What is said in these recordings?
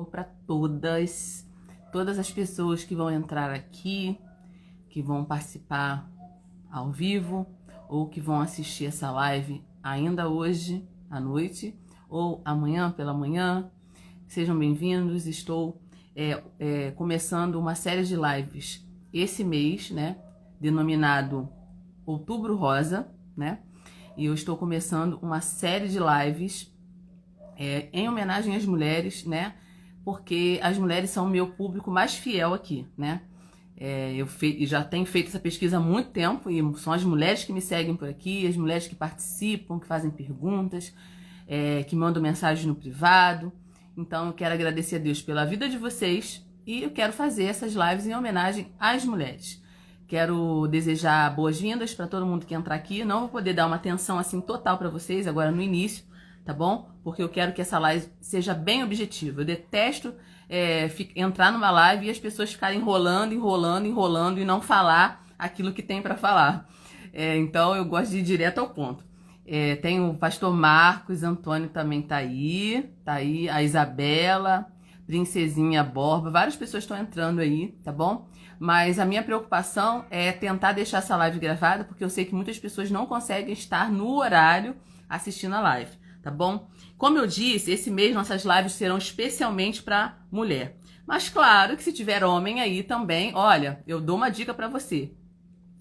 para todas as pessoas que vão entrar aqui, que vão participar ao vivo ou que vão assistir essa live ainda hoje à noite ou amanhã pela manhã. Sejam bem-vindos. Estou começando uma série de lives esse mês, né, denominado Outubro Rosa, né? E eu estou começando uma série de lives em homenagem às mulheres, né? Porque as mulheres são o meu público mais fiel aqui, né? Eu já tenho feito essa pesquisa há muito tempo e são as mulheres que me seguem por aqui, as mulheres que participam, que fazem perguntas, que mandam mensagens no privado. Então eu quero agradecer a Deus pela vida de vocês e eu quero fazer essas lives em homenagem às mulheres. Quero desejar boas-vindas para todo mundo que entrar aqui. Não vou poder dar uma atenção assim total para vocês agora no início, tá bom? Porque eu quero que essa live seja bem objetiva. Eu detesto entrar numa live e as pessoas ficarem enrolando e não falar aquilo que tem para falar. Então eu gosto de ir direto ao ponto. Tem o pastor Marcos Antônio também tá aí, a Isabela, Princesinha Borba, várias pessoas estão entrando aí, tá bom? Mas a minha preocupação é tentar deixar essa live gravada, porque eu sei que muitas pessoas não conseguem estar no horário assistindo a live, tá bom? Como eu disse, esse mês nossas lives serão especialmente para mulher. Mas claro que se tiver homem aí também, olha, eu dou uma dica para você.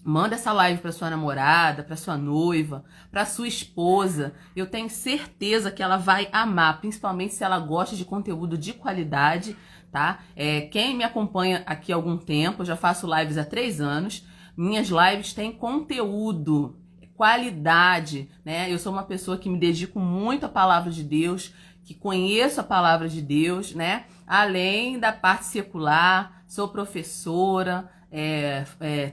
Manda essa live para sua namorada, para sua noiva, para sua esposa. Eu tenho certeza que ela vai amar, principalmente se ela gosta de conteúdo de qualidade, tá? Quem me acompanha aqui há algum tempo, eu já faço lives há 3 anos. Minhas lives têm conteúdo, qualidade, né? Eu sou uma pessoa que me dedico muito à palavra de Deus, que conheço a palavra de Deus, né? Além da parte secular, sou professora,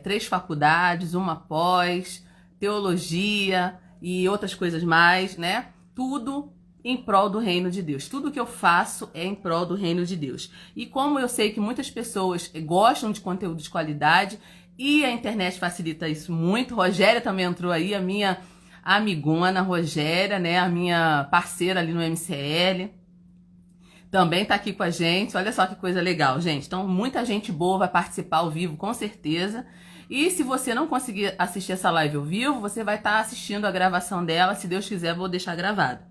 3 faculdades, uma pós, teologia e outras coisas mais, né? Tudo em prol do reino de Deus. Tudo que eu faço é em prol do reino de Deus. E como eu sei que muitas pessoas gostam de conteúdo de qualidade e a internet facilita isso muito, Rogéria também entrou aí, a minha amigona Rogéria, né? A minha parceira ali no MCL. Também tá aqui com a gente, olha só que coisa legal, gente. Então, muita gente boa vai participar ao vivo, com certeza. E se você não conseguir assistir essa live ao vivo, você vai estar assistindo a gravação dela. Se Deus quiser, vou deixar gravado.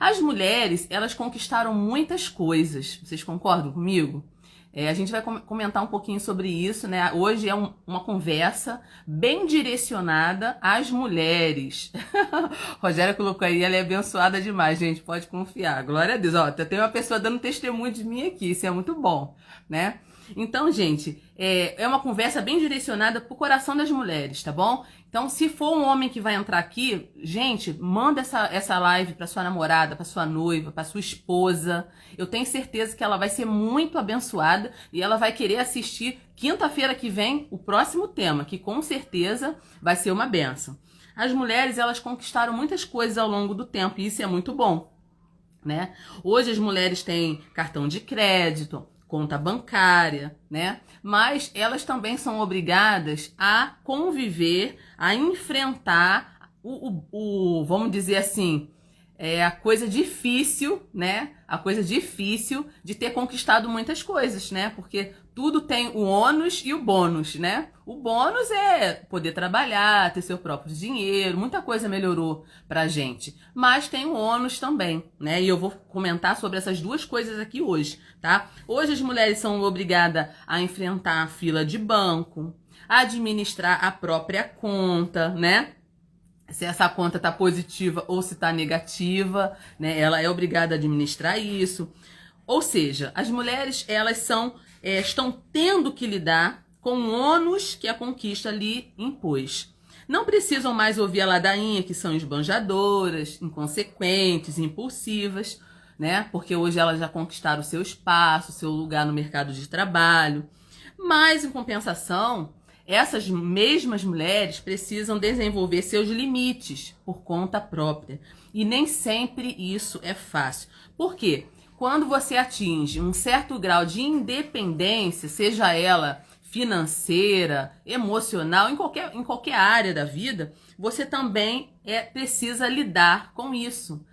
As mulheres, elas conquistaram muitas coisas. Vocês concordam comigo? A gente vai comentar um pouquinho sobre isso, né? Hoje é uma conversa bem direcionada às mulheres. Rogéria colocou aí, ela é abençoada demais, gente, pode confiar. Glória a Deus. Ó, tem uma pessoa dando testemunho de mim aqui, isso é muito bom, né? Então, gente, é uma conversa bem direcionada pro coração das mulheres, tá bom? Então, se for um homem que vai entrar aqui, gente, manda essa live pra sua namorada, pra sua noiva, pra sua esposa. Eu tenho certeza que ela vai ser muito abençoada e ela vai querer assistir quinta-feira que vem o próximo tema, que com certeza vai ser uma bênção. As mulheres, elas conquistaram muitas coisas ao longo do tempo e isso é muito bom, né? Hoje as mulheres têm cartão de crédito, conta bancária, né? Mas elas também são obrigadas a conviver, a enfrentar vamos dizer assim, a coisa difícil, né? A coisa difícil de ter conquistado muitas coisas, né? Porque tudo tem o ônus e o bônus, né? O bônus é poder trabalhar, ter seu próprio dinheiro, muita coisa melhorou pra gente. Mas tem o ônus também, né? E eu vou comentar sobre essas duas coisas aqui hoje, tá? Hoje as mulheres são obrigadas a enfrentar a fila de banco, a administrar a própria conta, né? Se essa conta tá positiva ou se tá negativa, né? Ela é obrigada a administrar isso. Ou seja, as mulheres, elas estão tendo que lidar com o ônus que a conquista lhe impôs. Não precisam mais ouvir a ladainha, que são esbanjadoras, inconsequentes, impulsivas, né? Porque hoje elas já conquistaram o seu espaço, o seu lugar no mercado de trabalho. Mas, em compensação, essas mesmas mulheres precisam desenvolver seus limites por conta própria. E nem sempre isso é fácil. Por quê? Quando você atinge um certo grau de independência, seja ela financeira, emocional, em qualquer área da vida, você também precisa lidar com isso.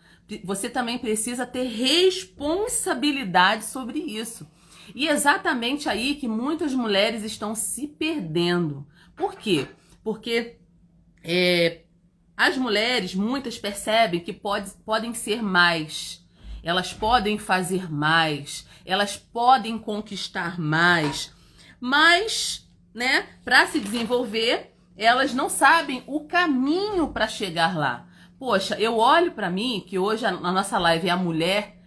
você também precisa ter responsabilidade sobre isso. E é exatamente aí que muitas mulheres estão se perdendo. Por quê? Porque as mulheres, muitas percebem que podem ser mais, elas podem fazer mais, elas podem conquistar mais, mas, né, para se desenvolver, elas não sabem o caminho para chegar lá. Poxa, eu olho para mim, que hoje a nossa live é a mulher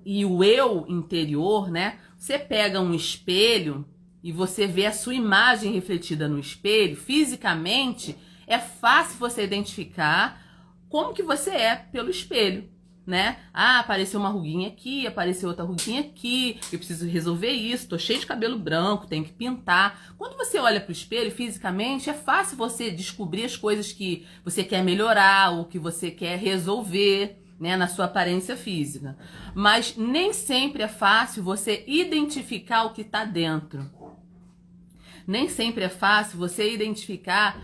e o eu interior, né? Você pega um espelho e você vê a sua imagem refletida no espelho, fisicamente, é fácil você identificar como que você é pelo espelho, né? Ah, apareceu uma ruguinha aqui, apareceu outra ruguinha aqui, eu preciso resolver isso, tô cheio de cabelo branco, tenho que pintar. Quando você olha pro espelho fisicamente, é fácil você descobrir as coisas que você quer melhorar ou que você quer resolver, né, na sua aparência física. Mas nem sempre é fácil você identificar o que tá dentro. Nem sempre é fácil você identificar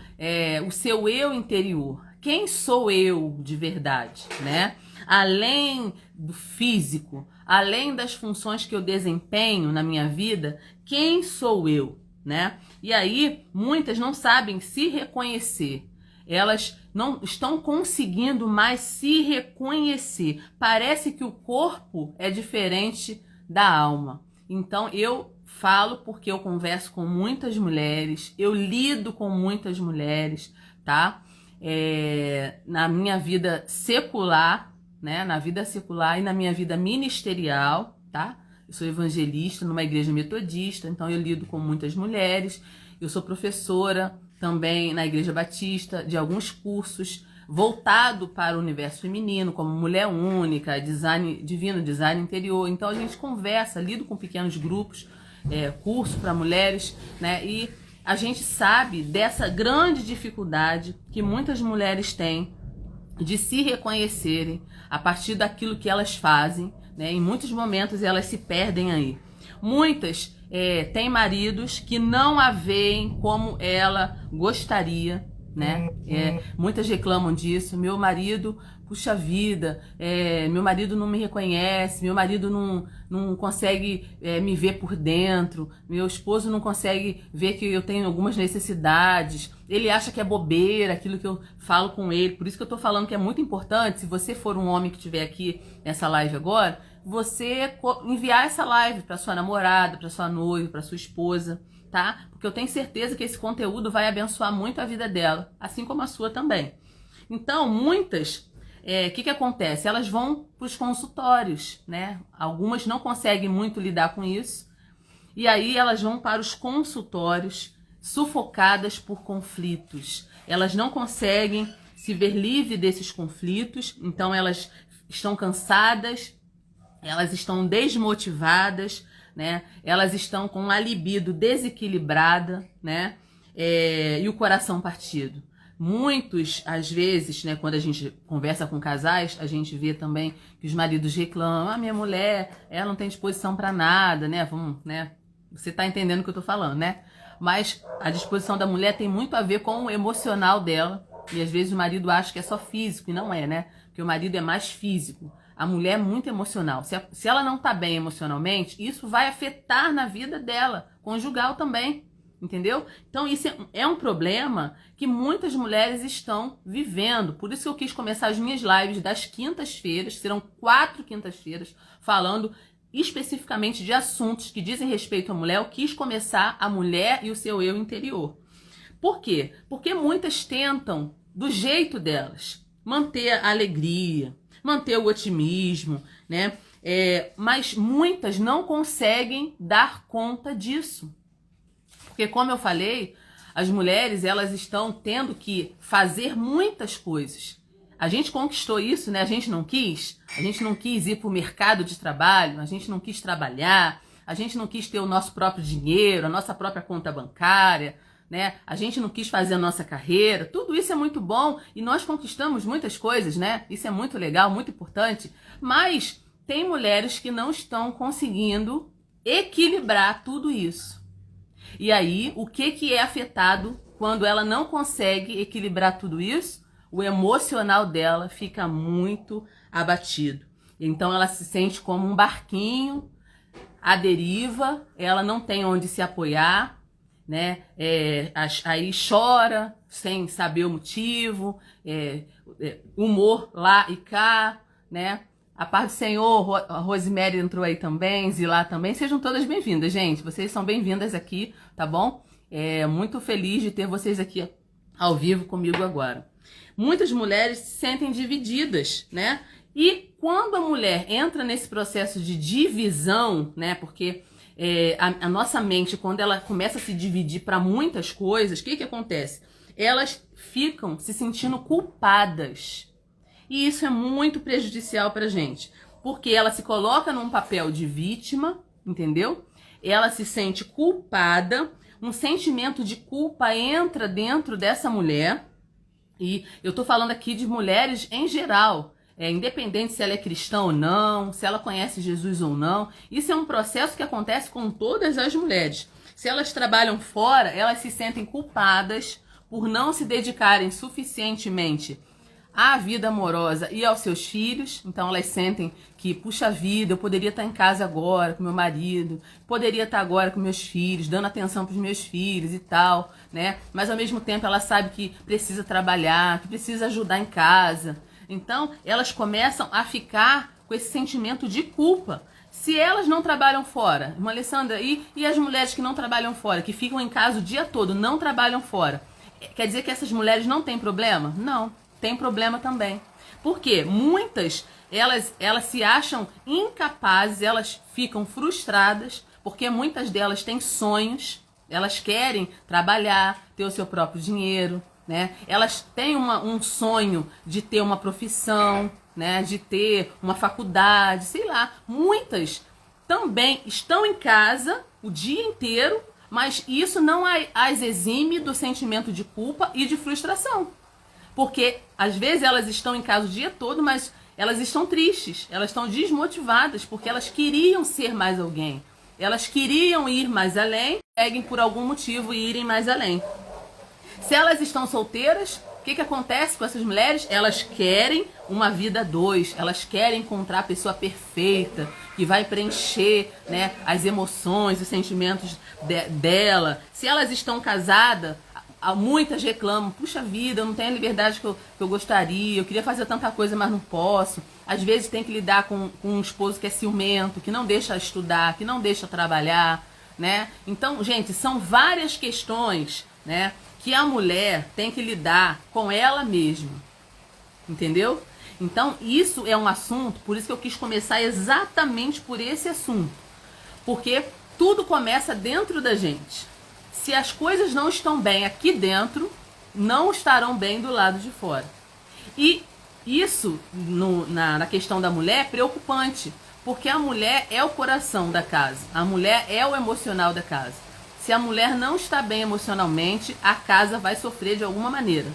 o seu eu interior. Quem sou eu de verdade, né? Além do físico, além das funções que eu desempenho na minha vida, quem sou eu, né? E aí, muitas não sabem se reconhecer. Elas não estão conseguindo mais se reconhecer. Parece que o corpo é diferente da alma. Então, eu falo porque eu converso com muitas mulheres, eu lido com muitas mulheres, tá? Na minha vida secular, né? Na vida secular e na minha vida ministerial, tá? Eu sou evangelista numa igreja metodista, então eu lido com muitas mulheres. Eu sou professora também na Igreja Batista de alguns cursos voltado para o universo feminino, como Mulher Única, Design Divino, Design Interior. Então a gente conversa, lido com pequenos grupos, curso para mulheres, né? E a gente sabe dessa grande dificuldade que muitas mulheres têm de se reconhecerem a partir daquilo que elas fazem, né? Em muitos momentos elas se perdem aí. Muitas têm maridos que não a veem como ela gostaria, né? Muitas reclamam disso. Meu marido, puxa vida, meu marido não me reconhece, meu marido não consegue me ver por dentro, meu esposo não consegue ver que eu tenho algumas necessidades, ele acha que é bobeira aquilo que eu falo com ele. Por isso que eu tô falando que é muito importante, se você for um homem que estiver aqui nessa live agora, você enviar essa live para sua namorada, para sua noiva, para sua esposa, tá? Porque eu tenho certeza que esse conteúdo vai abençoar muito a vida dela, assim como a sua também. Então, muitas, que acontece? Elas vão para os consultórios, né? Algumas não conseguem muito lidar com isso, e aí elas vão para os consultórios sufocadas por conflitos. Elas não conseguem se ver livre desses conflitos, então elas estão cansadas, elas estão desmotivadas, né? Elas estão com a libido desequilibrada, né? E o coração partido. Muitos, às vezes, né, quando a gente conversa com casais, a gente vê também que os maridos reclamam: ah, minha mulher, ela não tem disposição para nada, né? Vamos, né? Você tá entendendo o que eu tô falando, né? Mas a disposição da mulher tem muito a ver com o emocional dela. E às vezes o marido acha que é só físico, e não é, né? Porque o marido é mais físico. A mulher é muito emocional. Se ela não tá bem emocionalmente, isso vai afetar na vida dela, conjugal também, entendeu? Então isso é um problema que muitas mulheres estão vivendo. Por isso que eu quis começar as minhas lives das quintas-feiras, serão 4 quintas-feiras, falando especificamente de assuntos que dizem respeito à mulher. Eu quis começar a mulher e o seu eu interior. Por quê? Porque muitas tentam, do jeito delas, manter a alegria, manter o otimismo, né? Mas muitas não conseguem dar conta disso. Porque, como eu falei, as mulheres, elas estão tendo que fazer muitas coisas. A gente conquistou isso, né? A gente não quis ir para o mercado de trabalho, a gente não quis trabalhar, a gente não quis ter o nosso próprio dinheiro, a nossa própria conta bancária, né? A gente não quis fazer a nossa carreira. Tudo isso é muito bom e nós conquistamos muitas coisas, né? Isso é muito legal, muito importante. Mas tem mulheres que não estão conseguindo equilibrar tudo isso. E aí, o que é afetado quando ela não consegue equilibrar tudo isso? O emocional dela fica muito abatido. Então ela se sente como um barquinho à deriva, ela não tem onde se apoiar, né? Aí chora sem saber o motivo, humor lá e cá, né? A paz do Senhor, a Rosemary entrou aí também, Zilá também. Sejam todas bem-vindas, gente. Vocês são bem-vindas aqui, tá bom? Muito feliz de ter vocês aqui ao vivo comigo agora. Muitas mulheres se sentem divididas, né? E quando a mulher entra nesse processo de divisão, né? Porque a nossa mente, quando ela começa a se dividir para muitas coisas, o que acontece? Elas ficam se sentindo culpadas. E isso é muito prejudicial pra gente, porque ela se coloca num papel de vítima, entendeu? Ela se sente culpada, um sentimento de culpa entra dentro dessa mulher, e eu tô falando aqui de mulheres em geral, independente se ela é cristã ou não, se ela conhece Jesus ou não, isso é um processo que acontece com todas as mulheres. Se elas trabalham fora, elas se sentem culpadas por não se dedicarem suficientemente à vida amorosa e aos seus filhos. Então elas sentem que, puxa vida, eu poderia estar em casa agora com meu marido, poderia estar agora com meus filhos, dando atenção para os meus filhos e tal, né? Mas ao mesmo tempo ela sabe que precisa trabalhar, que precisa ajudar em casa. Então elas começam a ficar com esse sentimento de culpa. Se elas não trabalham fora, irmã Alessandra, e as mulheres que não trabalham fora, que ficam em casa o dia todo, não trabalham fora, quer dizer que essas mulheres não têm problema? Não. Tem problema também. Porque muitas, elas se acham incapazes, elas ficam frustradas, porque muitas delas têm sonhos, elas querem trabalhar, ter o seu próprio dinheiro, né? Elas têm um sonho de ter uma profissão, né? De ter uma faculdade, sei lá. Muitas também estão em casa o dia inteiro, mas isso não as exime do sentimento de culpa e de frustração. Porque, às vezes, elas estão em casa o dia todo, mas elas estão tristes, elas estão desmotivadas, porque elas queriam ser mais alguém. Elas queriam ir mais além, seguem por algum motivo e irem mais além. Se elas estão solteiras, o que acontece com essas mulheres? Elas querem uma vida a dois, elas querem encontrar a pessoa perfeita, que vai preencher, né, as emoções, os sentimentos dela. Se elas estão casadas, muitas reclamam, puxa vida, eu não tenho a liberdade que eu gostaria, eu queria fazer tanta coisa, mas não posso. Às vezes tem que lidar com um esposo que é ciumento, que não deixa estudar, que não deixa trabalhar, né? Então, gente, são várias questões, né, que a mulher tem que lidar com ela mesma, entendeu? Então, isso é um assunto, por isso que eu quis começar exatamente por esse assunto, porque tudo começa dentro da gente. Se as coisas não estão bem aqui dentro, não estarão bem do lado de fora. E isso, na questão da mulher, é preocupante, porque a mulher é o coração da casa, a mulher é o emocional da casa. Se a mulher não está bem emocionalmente, a casa vai sofrer de alguma maneira.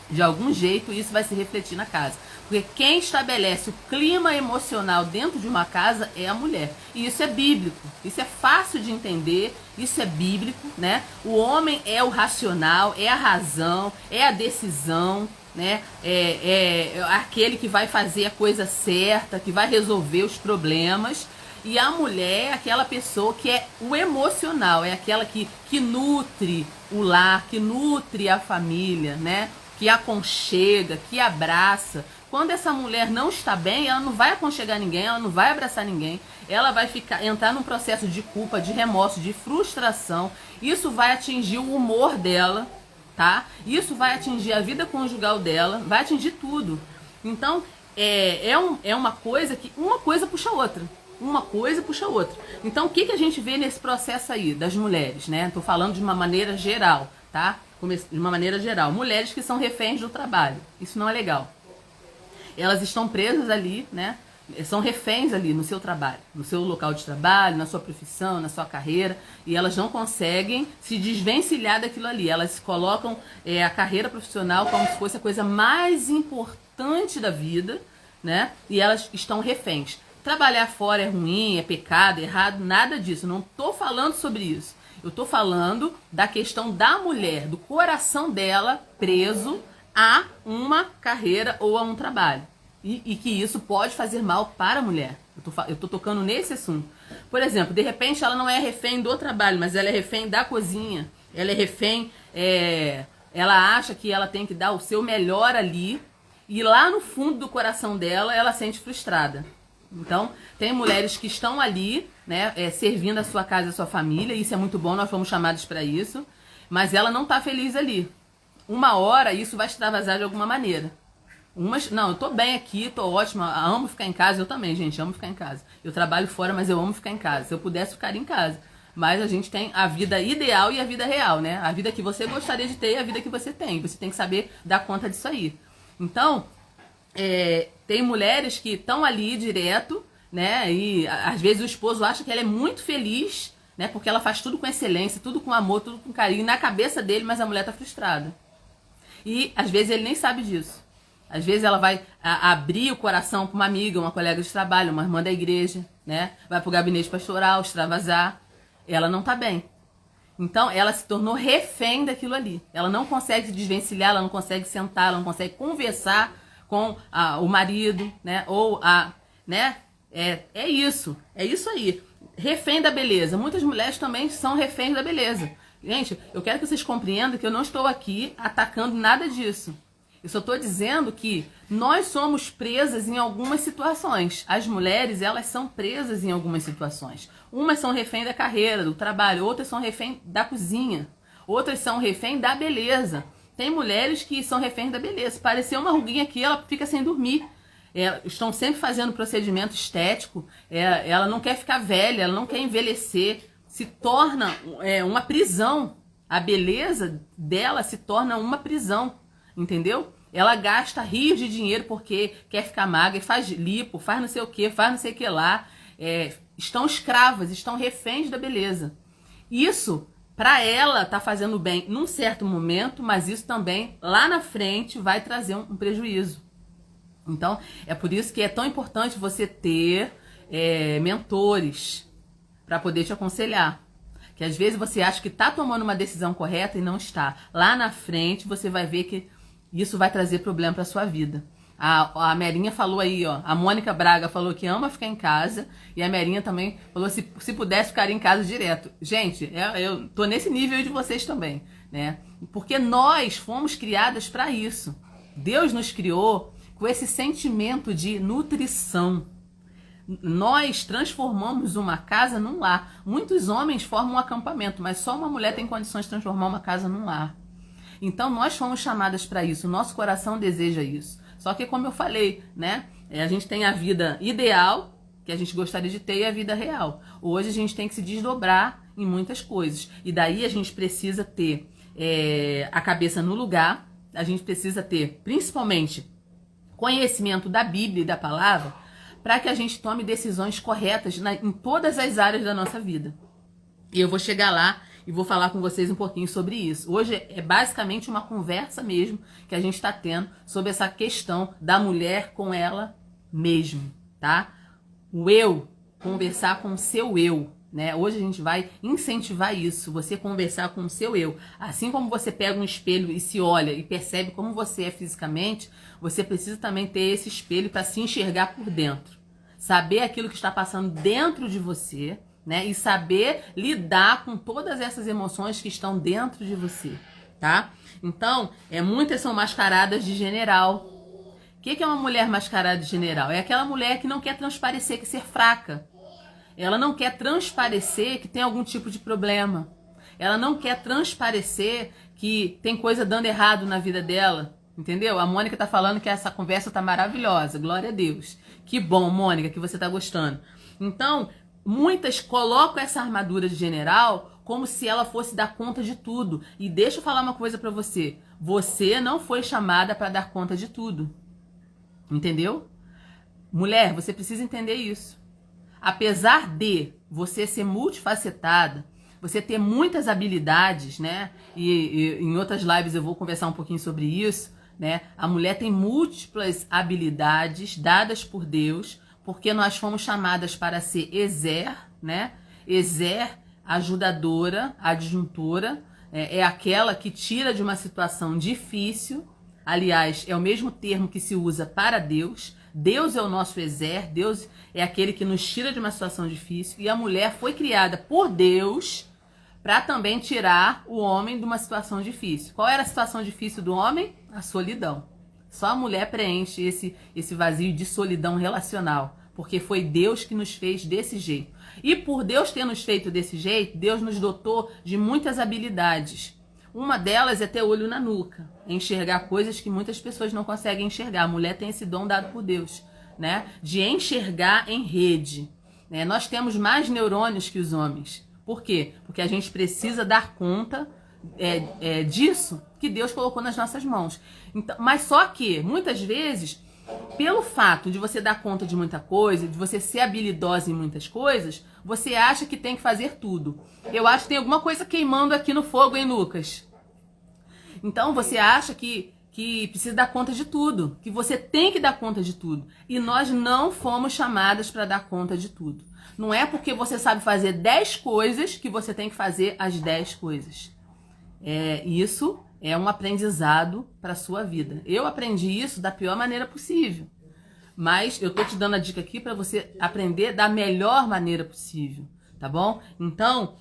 De algum jeito, isso vai se refletir na casa. Porque quem estabelece o clima emocional dentro de uma casa é a mulher. E isso é bíblico. Isso é fácil de entender. Isso é bíblico, né? O homem é o racional, é a razão, é a decisão, né? É aquele que vai fazer a coisa certa, que vai resolver os problemas. E a mulher é aquela pessoa que é o emocional, é aquela que nutre o lar, que nutre a família, né? Que aconchega, que abraça. Quando essa mulher não está bem, ela não vai aconchegar ninguém, ela não vai abraçar ninguém, ela vai entrar num processo de culpa, de remorso, de frustração. Isso vai atingir o humor dela, tá? Isso vai atingir a vida conjugal dela, vai atingir tudo. Então, é uma coisa que uma coisa puxa a outra. Uma coisa puxa a outra. Então, o que a gente vê nesse processo aí das mulheres, né? Tô falando de uma maneira geral, tá? De uma maneira geral. Mulheres que são reféns do trabalho. Isso não é legal. Elas estão presas ali, né? São reféns ali no seu trabalho, no seu local de trabalho, na sua profissão, na sua carreira, e elas não conseguem se desvencilhar daquilo ali. Elas colocam a carreira profissional como se fosse a coisa mais importante da vida, né? E elas estão reféns. Trabalhar fora é ruim, é pecado, é errado, nada disso. Eu não estou falando sobre isso. Eu estou falando da questão da mulher, do coração dela preso a uma carreira ou a um trabalho. E que isso pode fazer mal para a mulher. Eu tô tocando nesse assunto. Por exemplo, de repente ela não é refém do trabalho, mas ela é refém da cozinha. Ela é refém, ela acha que ela tem que dar o seu melhor ali. E lá no fundo do coração dela, ela sente frustrada. Então, tem mulheres que estão ali, né, servindo a sua casa e a sua família. Isso é muito bom, nós fomos chamados para isso. Mas ela não tá feliz ali. Uma hora isso vai extravasar de alguma maneira. Não, eu tô bem aqui, tô ótima, amo ficar em casa. Eu também, gente, amo ficar em casa. Eu trabalho fora, mas eu amo ficar em casa. Se eu pudesse ficar em casa. Mas a gente tem a vida ideal e a vida real, né? A vida que você gostaria de ter e a vida que você tem. Você tem que saber dar conta disso aí. Então, tem mulheres que estão ali direto, né? E às vezes o esposo acha que ela é muito feliz, né? Porque ela faz tudo com excelência, tudo com amor, tudo com carinho na cabeça dele, mas a mulher tá frustrada. E às vezes ele nem sabe disso. Às vezes ela vai abrir o coração para uma amiga, uma colega de trabalho, uma irmã da igreja, né? Vai pro gabinete pastoral, extravasar. Ela não tá bem. Então ela se tornou refém daquilo ali. Ela não consegue se desvencilhar, ela não consegue sentar, ela não consegue conversar com o marido, né? Ou né? É isso aí. Refém da beleza. Muitas mulheres também são reféns da beleza. Gente, eu quero que vocês compreendam que eu não estou aqui atacando nada disso. Eu só estou dizendo que nós somos presas em algumas situações. As mulheres, elas são presas em algumas situações. Umas são refém da carreira, do trabalho, outras são refém da cozinha, outras são refém da beleza. Tem mulheres que são reféns da beleza. Pareceu uma ruguinha aqui, ela fica sem dormir. Estão sempre fazendo procedimento estético. Ela não quer ficar velha, ela não quer envelhecer. Se torna uma prisão. A beleza dela se torna uma prisão. Entendeu? Ela gasta rios de dinheiro porque quer ficar magra, faz lipo, faz não sei o que, faz não sei o que lá. Estão escravas, estão reféns da beleza. Isso, para ela, tá fazendo bem num certo momento, mas isso também, lá na frente, vai trazer um prejuízo. Então, é por isso que é tão importante você ter mentores para poder te aconselhar. Que às vezes você acha que tá tomando uma decisão correta e não está. Lá na frente, você vai ver que isso vai trazer problema para sua vida. A Merinha falou aí, ó. A Mônica Braga falou que ama ficar em casa. E a Merinha também falou se pudesse ficar em casa direto. Gente, eu tô nesse nível de vocês também, né? Porque nós fomos criadas para isso. Deus nos criou com esse sentimento de nutrição. Nós transformamos uma casa num lar. Muitos homens formam um acampamento, mas só uma mulher tem condições de transformar uma casa num lar. Então nós fomos chamadas para isso, o nosso coração deseja isso. Só que como eu falei, né? A gente tem a vida ideal, que a gente gostaria de ter, e a vida real. Hoje a gente tem que se desdobrar em muitas coisas. E daí a gente precisa ter a cabeça no lugar, a gente precisa ter, principalmente, conhecimento da Bíblia e da palavra, para que a gente tome decisões corretas em todas as áreas da nossa vida. E eu vou chegar lá e vou falar com vocês um pouquinho sobre isso. Hoje é basicamente uma conversa mesmo que a gente está tendo sobre essa questão da mulher com ela mesmo, tá? O eu, conversar com o seu eu, né? Hoje a gente vai incentivar isso, você conversar com o seu eu. Assim como você pega um espelho e se olha e percebe como você é fisicamente, você precisa também ter esse espelho para se enxergar por dentro. Saber aquilo que está passando dentro de você, né? E saber lidar com todas essas emoções que estão dentro de você, tá? Então, muitas são mascaradas de general. O que é uma mulher mascarada de general? É aquela mulher que não quer transparecer que ser fraca. Ela não quer transparecer que tem algum tipo de problema. Ela não quer transparecer que tem coisa dando errado na vida dela. Entendeu? A Mônica tá falando que essa conversa tá maravilhosa. Glória a Deus. Que bom, Mônica, que você tá gostando. Então, muitas colocam essa armadura de general como se ela fosse dar conta de tudo. E deixa eu falar uma coisa pra você. Você não foi chamada para dar conta de tudo. Entendeu? Mulher, você precisa entender isso. Apesar de você ser multifacetada, você ter muitas habilidades, né? E em outras lives eu vou conversar um pouquinho sobre isso, né? A mulher tem múltiplas habilidades dadas por Deus, porque nós fomos chamadas para ser Ezer, né? Ezer, ajudadora, adjuntora, é aquela que tira de uma situação difícil. Aliás, é o mesmo termo que se usa para Deus, Deus é o nosso exército, Deus é aquele que nos tira de uma situação difícil, e a mulher foi criada por Deus para também tirar o homem de uma situação difícil. Qual era a situação difícil do homem? A solidão. Só a mulher preenche esse vazio de solidão relacional, porque foi Deus que nos fez desse jeito. E por Deus ter nos feito desse jeito, Deus nos dotou de muitas habilidades. Uma delas é ter olho na nuca, enxergar coisas que muitas pessoas não conseguem enxergar. A mulher tem esse dom dado por Deus, né? De enxergar em rede. Né? Nós temos mais neurônios que os homens. Por quê? Porque a gente precisa dar conta disso que Deus colocou nas nossas mãos. Então, mas só que, muitas vezes, pelo fato de você dar conta de muita coisa, de você ser habilidosa em muitas coisas, você acha que tem que fazer tudo. Eu acho que tem alguma coisa queimando aqui no fogo, hein, Lucas? Então, você acha que precisa dar conta de tudo, que você tem que dar conta de tudo. E nós não fomos chamadas para dar conta de tudo. Não é porque você sabe fazer 10 coisas que você tem que fazer as 10 coisas. Isso é um aprendizado para a sua vida. Eu aprendi isso da pior maneira possível. Mas eu tô te dando a dica aqui para você aprender da melhor maneira possível, tá bom? Então,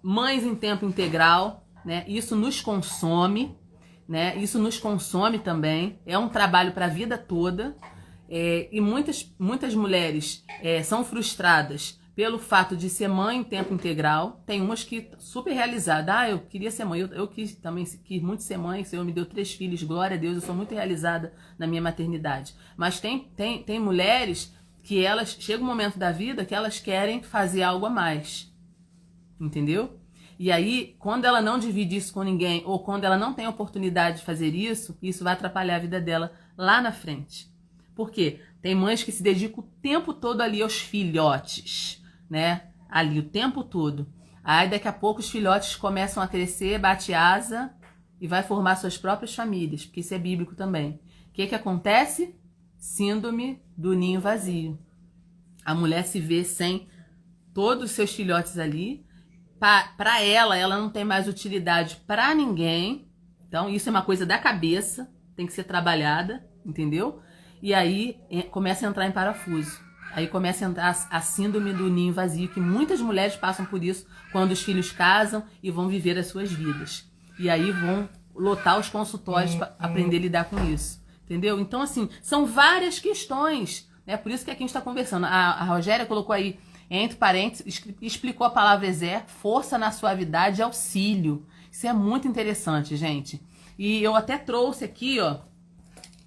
mães em tempo integral, né? Isso nos consome, né? Isso nos consome também. É um trabalho para a vida toda. E muitas mulheres são frustradas pelo fato de ser mãe em tempo integral. Tem umas que super realizadas. Eu queria ser mãe. Eu quis muito ser mãe. O Senhor me deu 3 filhos. Glória a Deus, eu sou muito realizada na minha maternidade. Mas tem mulheres que elas chega um momento da vida que elas querem fazer algo a mais. Entendeu? E aí, quando ela não divide isso com ninguém, ou quando ela não tem oportunidade de fazer isso vai atrapalhar a vida dela lá na frente. Por quê? Tem mães que se dedicam o tempo todo ali aos filhotes, né? Ali, o tempo todo. Aí, daqui a pouco, os filhotes começam a crescer, bate asa e vai formar suas próprias famílias, porque isso é bíblico também. O que acontece? Síndrome do ninho vazio. A mulher se vê sem todos os seus filhotes ali. Para ela não tem mais utilidade para ninguém. Então, isso é uma coisa da cabeça, tem que ser trabalhada, entendeu? E aí começa a entrar em parafuso. Aí começa a entrar a síndrome do ninho vazio, que muitas mulheres passam por isso quando os filhos casam e vão viver as suas vidas. E aí vão lotar os consultórios para aprender a lidar com isso. Entendeu? Então, assim, são várias questões. Né? Por isso que aqui a gente está conversando. A Rogéria colocou aí, entre parênteses, explicou a palavra exer, força na suavidade e auxílio. Isso é muito interessante, gente. E eu até trouxe aqui, ó.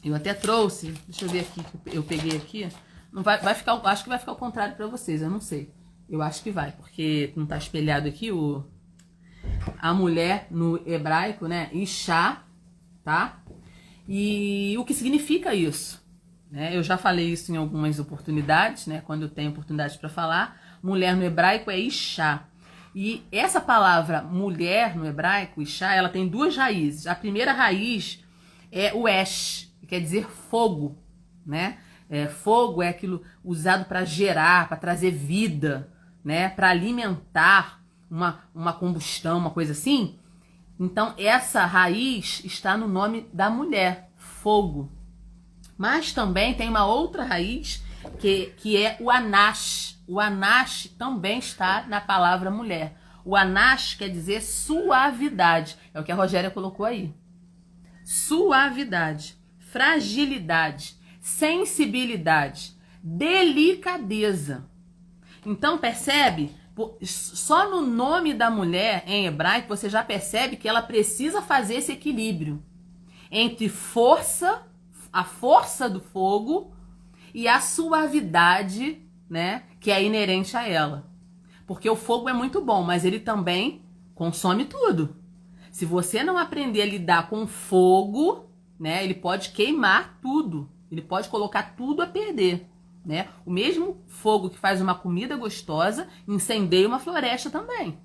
Deixa eu ver aqui, eu peguei aqui. Não vai ficar, acho que vai ficar ao contrário para vocês, eu não sei. Eu acho que vai, porque não tá espelhado aqui a mulher no hebraico, né? Isha, tá? E o que significa isso? Né? Eu já falei isso em algumas oportunidades, né? Quando eu tenho oportunidade para falar. Mulher no hebraico é Isha. E essa palavra mulher no hebraico, Isha, ela tem 2 raízes. A primeira raiz é o esh, que quer dizer fogo, né? Fogo é aquilo usado para gerar, para trazer vida, né? Para alimentar uma combustão, uma coisa assim. Então, essa raiz está no nome da mulher, fogo. Mas também tem uma outra raiz que é o anash. O anash também está na palavra mulher. O anash quer dizer suavidade. É o que a Rogéria colocou aí. Suavidade, fragilidade, sensibilidade, delicadeza. Então, percebe? Só no nome da mulher em hebraico você já percebe que ela precisa fazer esse equilíbrio entre a força do fogo e a suavidade, né, que é inerente a ela. Porque o fogo é muito bom, mas ele também consome tudo. Se você não aprender a lidar com fogo, né, ele pode queimar tudo. Ele pode colocar tudo a perder. Né? O mesmo fogo que faz uma comida gostosa incendeia uma floresta também.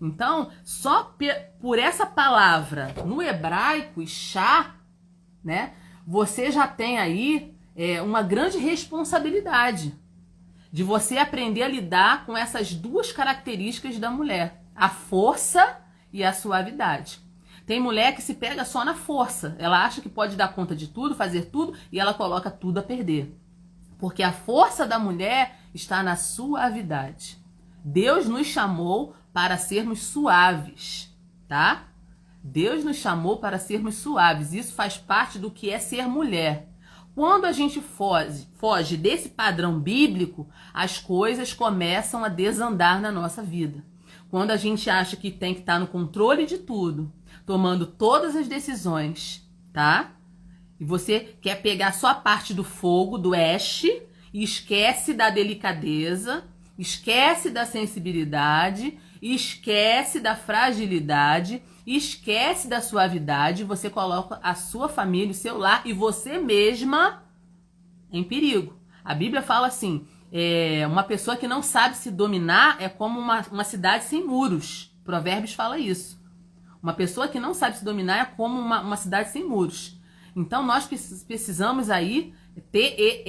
Então, só por essa palavra no hebraico, Isha, né, você já tem aí uma grande responsabilidade de você aprender a lidar com essas 2 características da mulher, a força e a suavidade. Tem mulher que se pega só na força. Ela acha que pode dar conta de tudo, fazer tudo, e ela coloca tudo a perder. Porque a força da mulher está na suavidade. Deus nos chamou para sermos suaves, tá? Deus nos chamou para sermos suaves. Isso faz parte do que é ser mulher. Quando a gente foge desse padrão bíblico, as coisas começam a desandar na nossa vida. Quando a gente acha que tem que estar no controle de tudo, tomando todas as decisões, tá? E você quer pegar só a parte do fogo, do Ash, e esquece da delicadeza, esquece da sensibilidade, esquece da fragilidade, esquece da suavidade, você coloca a sua família, o seu lar e você mesma em perigo. A Bíblia fala assim, uma pessoa que não sabe se dominar é como uma cidade sem muros. Provérbios fala isso. Uma pessoa que não sabe se dominar é como uma cidade sem muros. Então nós precisamos aí ter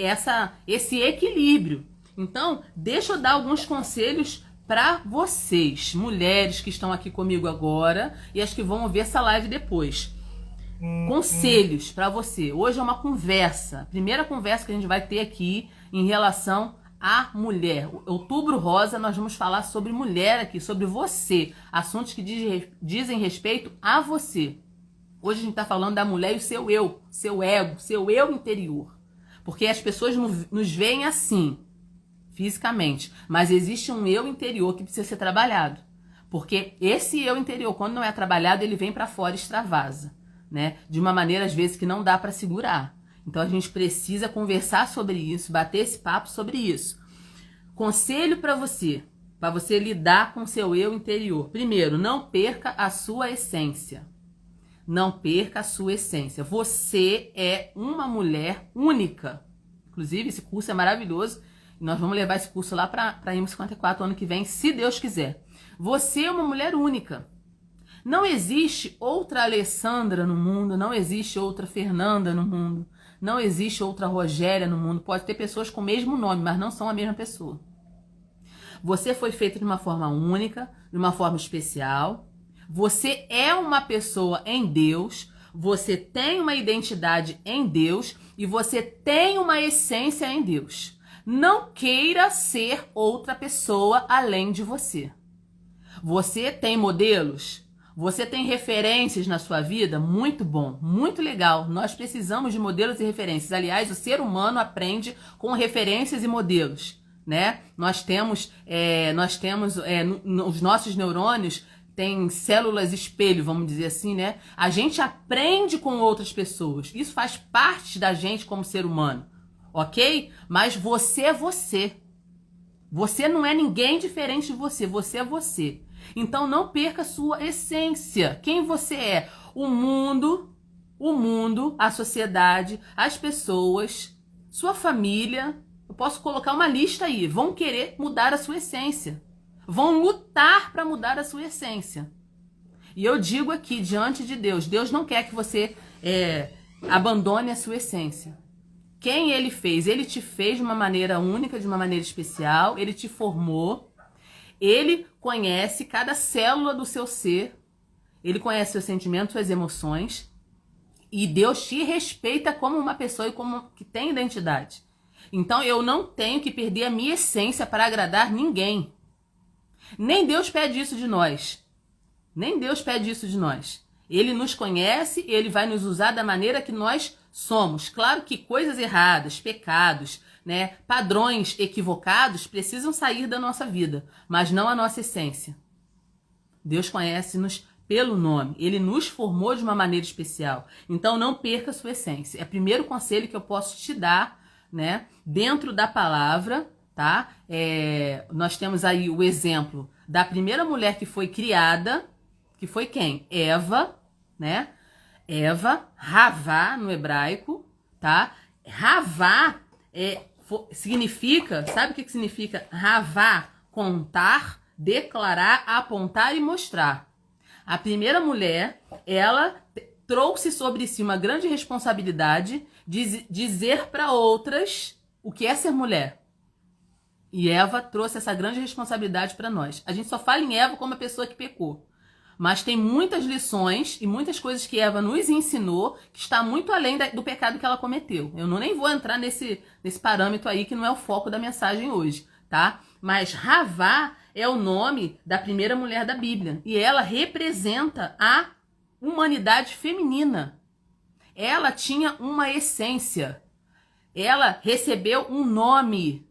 esse equilíbrio. Então, deixa eu dar alguns conselhos para vocês, mulheres que estão aqui comigo agora e as que vão ver essa live depois. Conselhos para você. Hoje é uma conversa, a primeira conversa que a gente vai ter aqui em relação à mulher. Outubro Rosa, nós vamos falar sobre mulher aqui, sobre você, assuntos que dizem respeito a você. Hoje a gente está falando da mulher e o seu eu, seu ego, seu eu interior. Porque as pessoas nos veem assim, fisicamente, mas existe um eu interior que precisa ser trabalhado. Porque esse eu interior, quando não é trabalhado, ele vem para fora e extravasa, né? De uma maneira, às vezes, que não dá para segurar. Então a gente precisa conversar sobre isso, bater esse papo sobre isso. Conselho para você lidar com seu eu interior. Primeiro, não perca a sua essência. Não perca a sua essência. Você é uma mulher única. Inclusive, esse curso é maravilhoso. E nós vamos levar esse curso lá para IMO 54 ano que vem, se Deus quiser. Você é uma mulher única. Não existe outra Alessandra no mundo, não existe outra Fernanda no mundo, não existe outra Rogéria no mundo. Pode ter pessoas com o mesmo nome, mas não são a mesma pessoa. Você foi feita de uma forma única, de uma forma especial. Você é uma pessoa em Deus, você tem uma identidade em Deus e você tem uma essência em Deus. Não queira ser outra pessoa além de você. Você tem modelos? Você tem referências na sua vida? Muito bom, muito legal. Nós precisamos de modelos e referências. Aliás, o ser humano aprende com referências e modelos, né? Nós temos os nossos neurônios têm células espelho, vamos dizer assim, né? A gente aprende com outras pessoas. Isso faz parte da gente como ser humano, ok? Mas você é você. Você não é ninguém diferente de você. Você é você. Então não perca a sua essência. Quem você é? O mundo, a sociedade, as pessoas, sua família. Eu posso colocar uma lista aí. Vão querer mudar a sua essência. Vão lutar para mudar a sua essência. E eu digo aqui, diante de Deus, Deus não quer que você abandone a sua essência. Quem Ele fez? Ele te fez de uma maneira única, de uma maneira especial. Ele te formou. Ele conhece cada célula do seu ser. Ele conhece seus sentimentos, suas emoções. E Deus te respeita como uma pessoa e como que tem identidade. Então eu não tenho que perder a minha essência para agradar ninguém. Nem Deus pede isso de nós. Nem Deus pede isso de nós. Ele nos conhece, ele vai nos usar da maneira que nós somos. Claro que coisas erradas, pecados, né, padrões equivocados precisam sair da nossa vida, mas não a nossa essência. Deus conhece-nos pelo nome. Ele nos formou de uma maneira especial. Então não perca a sua essência. É o primeiro conselho que eu posso te dar, né, dentro da palavra, tá? Nós temos aí o exemplo da primeira mulher que foi criada, que foi quem? Eva, né? Eva, Havá no hebraico, tá? Havá significa, sabe o que significa Havá? Contar, declarar, apontar e mostrar. A primeira mulher, ela trouxe sobre si uma grande responsabilidade de dizer para outras o que é ser mulher. E Eva trouxe essa grande responsabilidade para nós. A gente só fala em Eva como a pessoa que pecou. Mas tem muitas lições e muitas coisas que Eva nos ensinou que está muito além do pecado que ela cometeu. Eu nem vou entrar nesse parâmetro aí que não é o foco da mensagem hoje, tá? Mas Havá é o nome da primeira mulher da Bíblia e ela representa a humanidade feminina. Ela tinha uma essência. Ela recebeu um nome,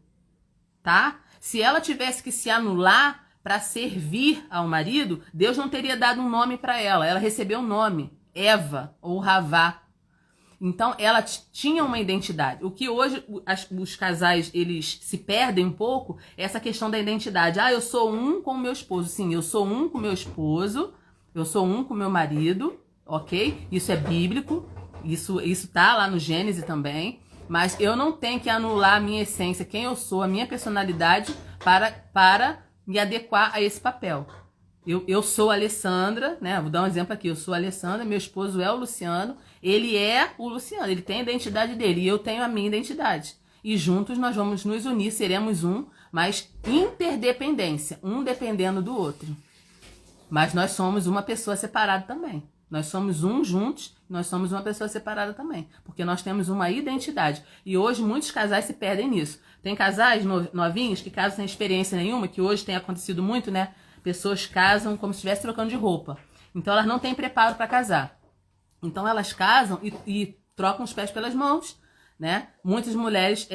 tá? Se ela tivesse que se anular para servir ao marido, Deus não teria dado um nome para ela. Ela recebeu um nome, Eva ou Havá. Então, ela tinha uma identidade. O que hoje os casais, eles se perdem um pouco, é essa questão da identidade. Ah, eu sou um com o meu esposo. Sim, eu sou um com o meu esposo, eu sou um com o meu marido, ok? Isso é bíblico, isso tá lá no Gênesis também. Mas eu não tenho que anular a minha essência, quem eu sou, a minha personalidade, para me adequar a esse papel. Eu sou a Alessandra, né? Vou dar um exemplo aqui. Eu sou a Alessandra, meu esposo é o Luciano, ele é o Luciano, ele tem a identidade dele e eu tenho a minha identidade. E juntos nós vamos nos unir, seremos um, mas interdependência, um dependendo do outro. Mas nós somos uma pessoa separada também. Nós somos um juntos, nós somos uma pessoa separada também. Porque nós temos uma identidade. E hoje muitos casais se perdem nisso. Tem casais novinhos que casam sem experiência nenhuma, que hoje tem acontecido muito, né? Pessoas casam como se estivesse trocando de roupa. Então elas não têm preparo para casar. Então elas casam e trocam os pés pelas mãos, né? Muitas mulheres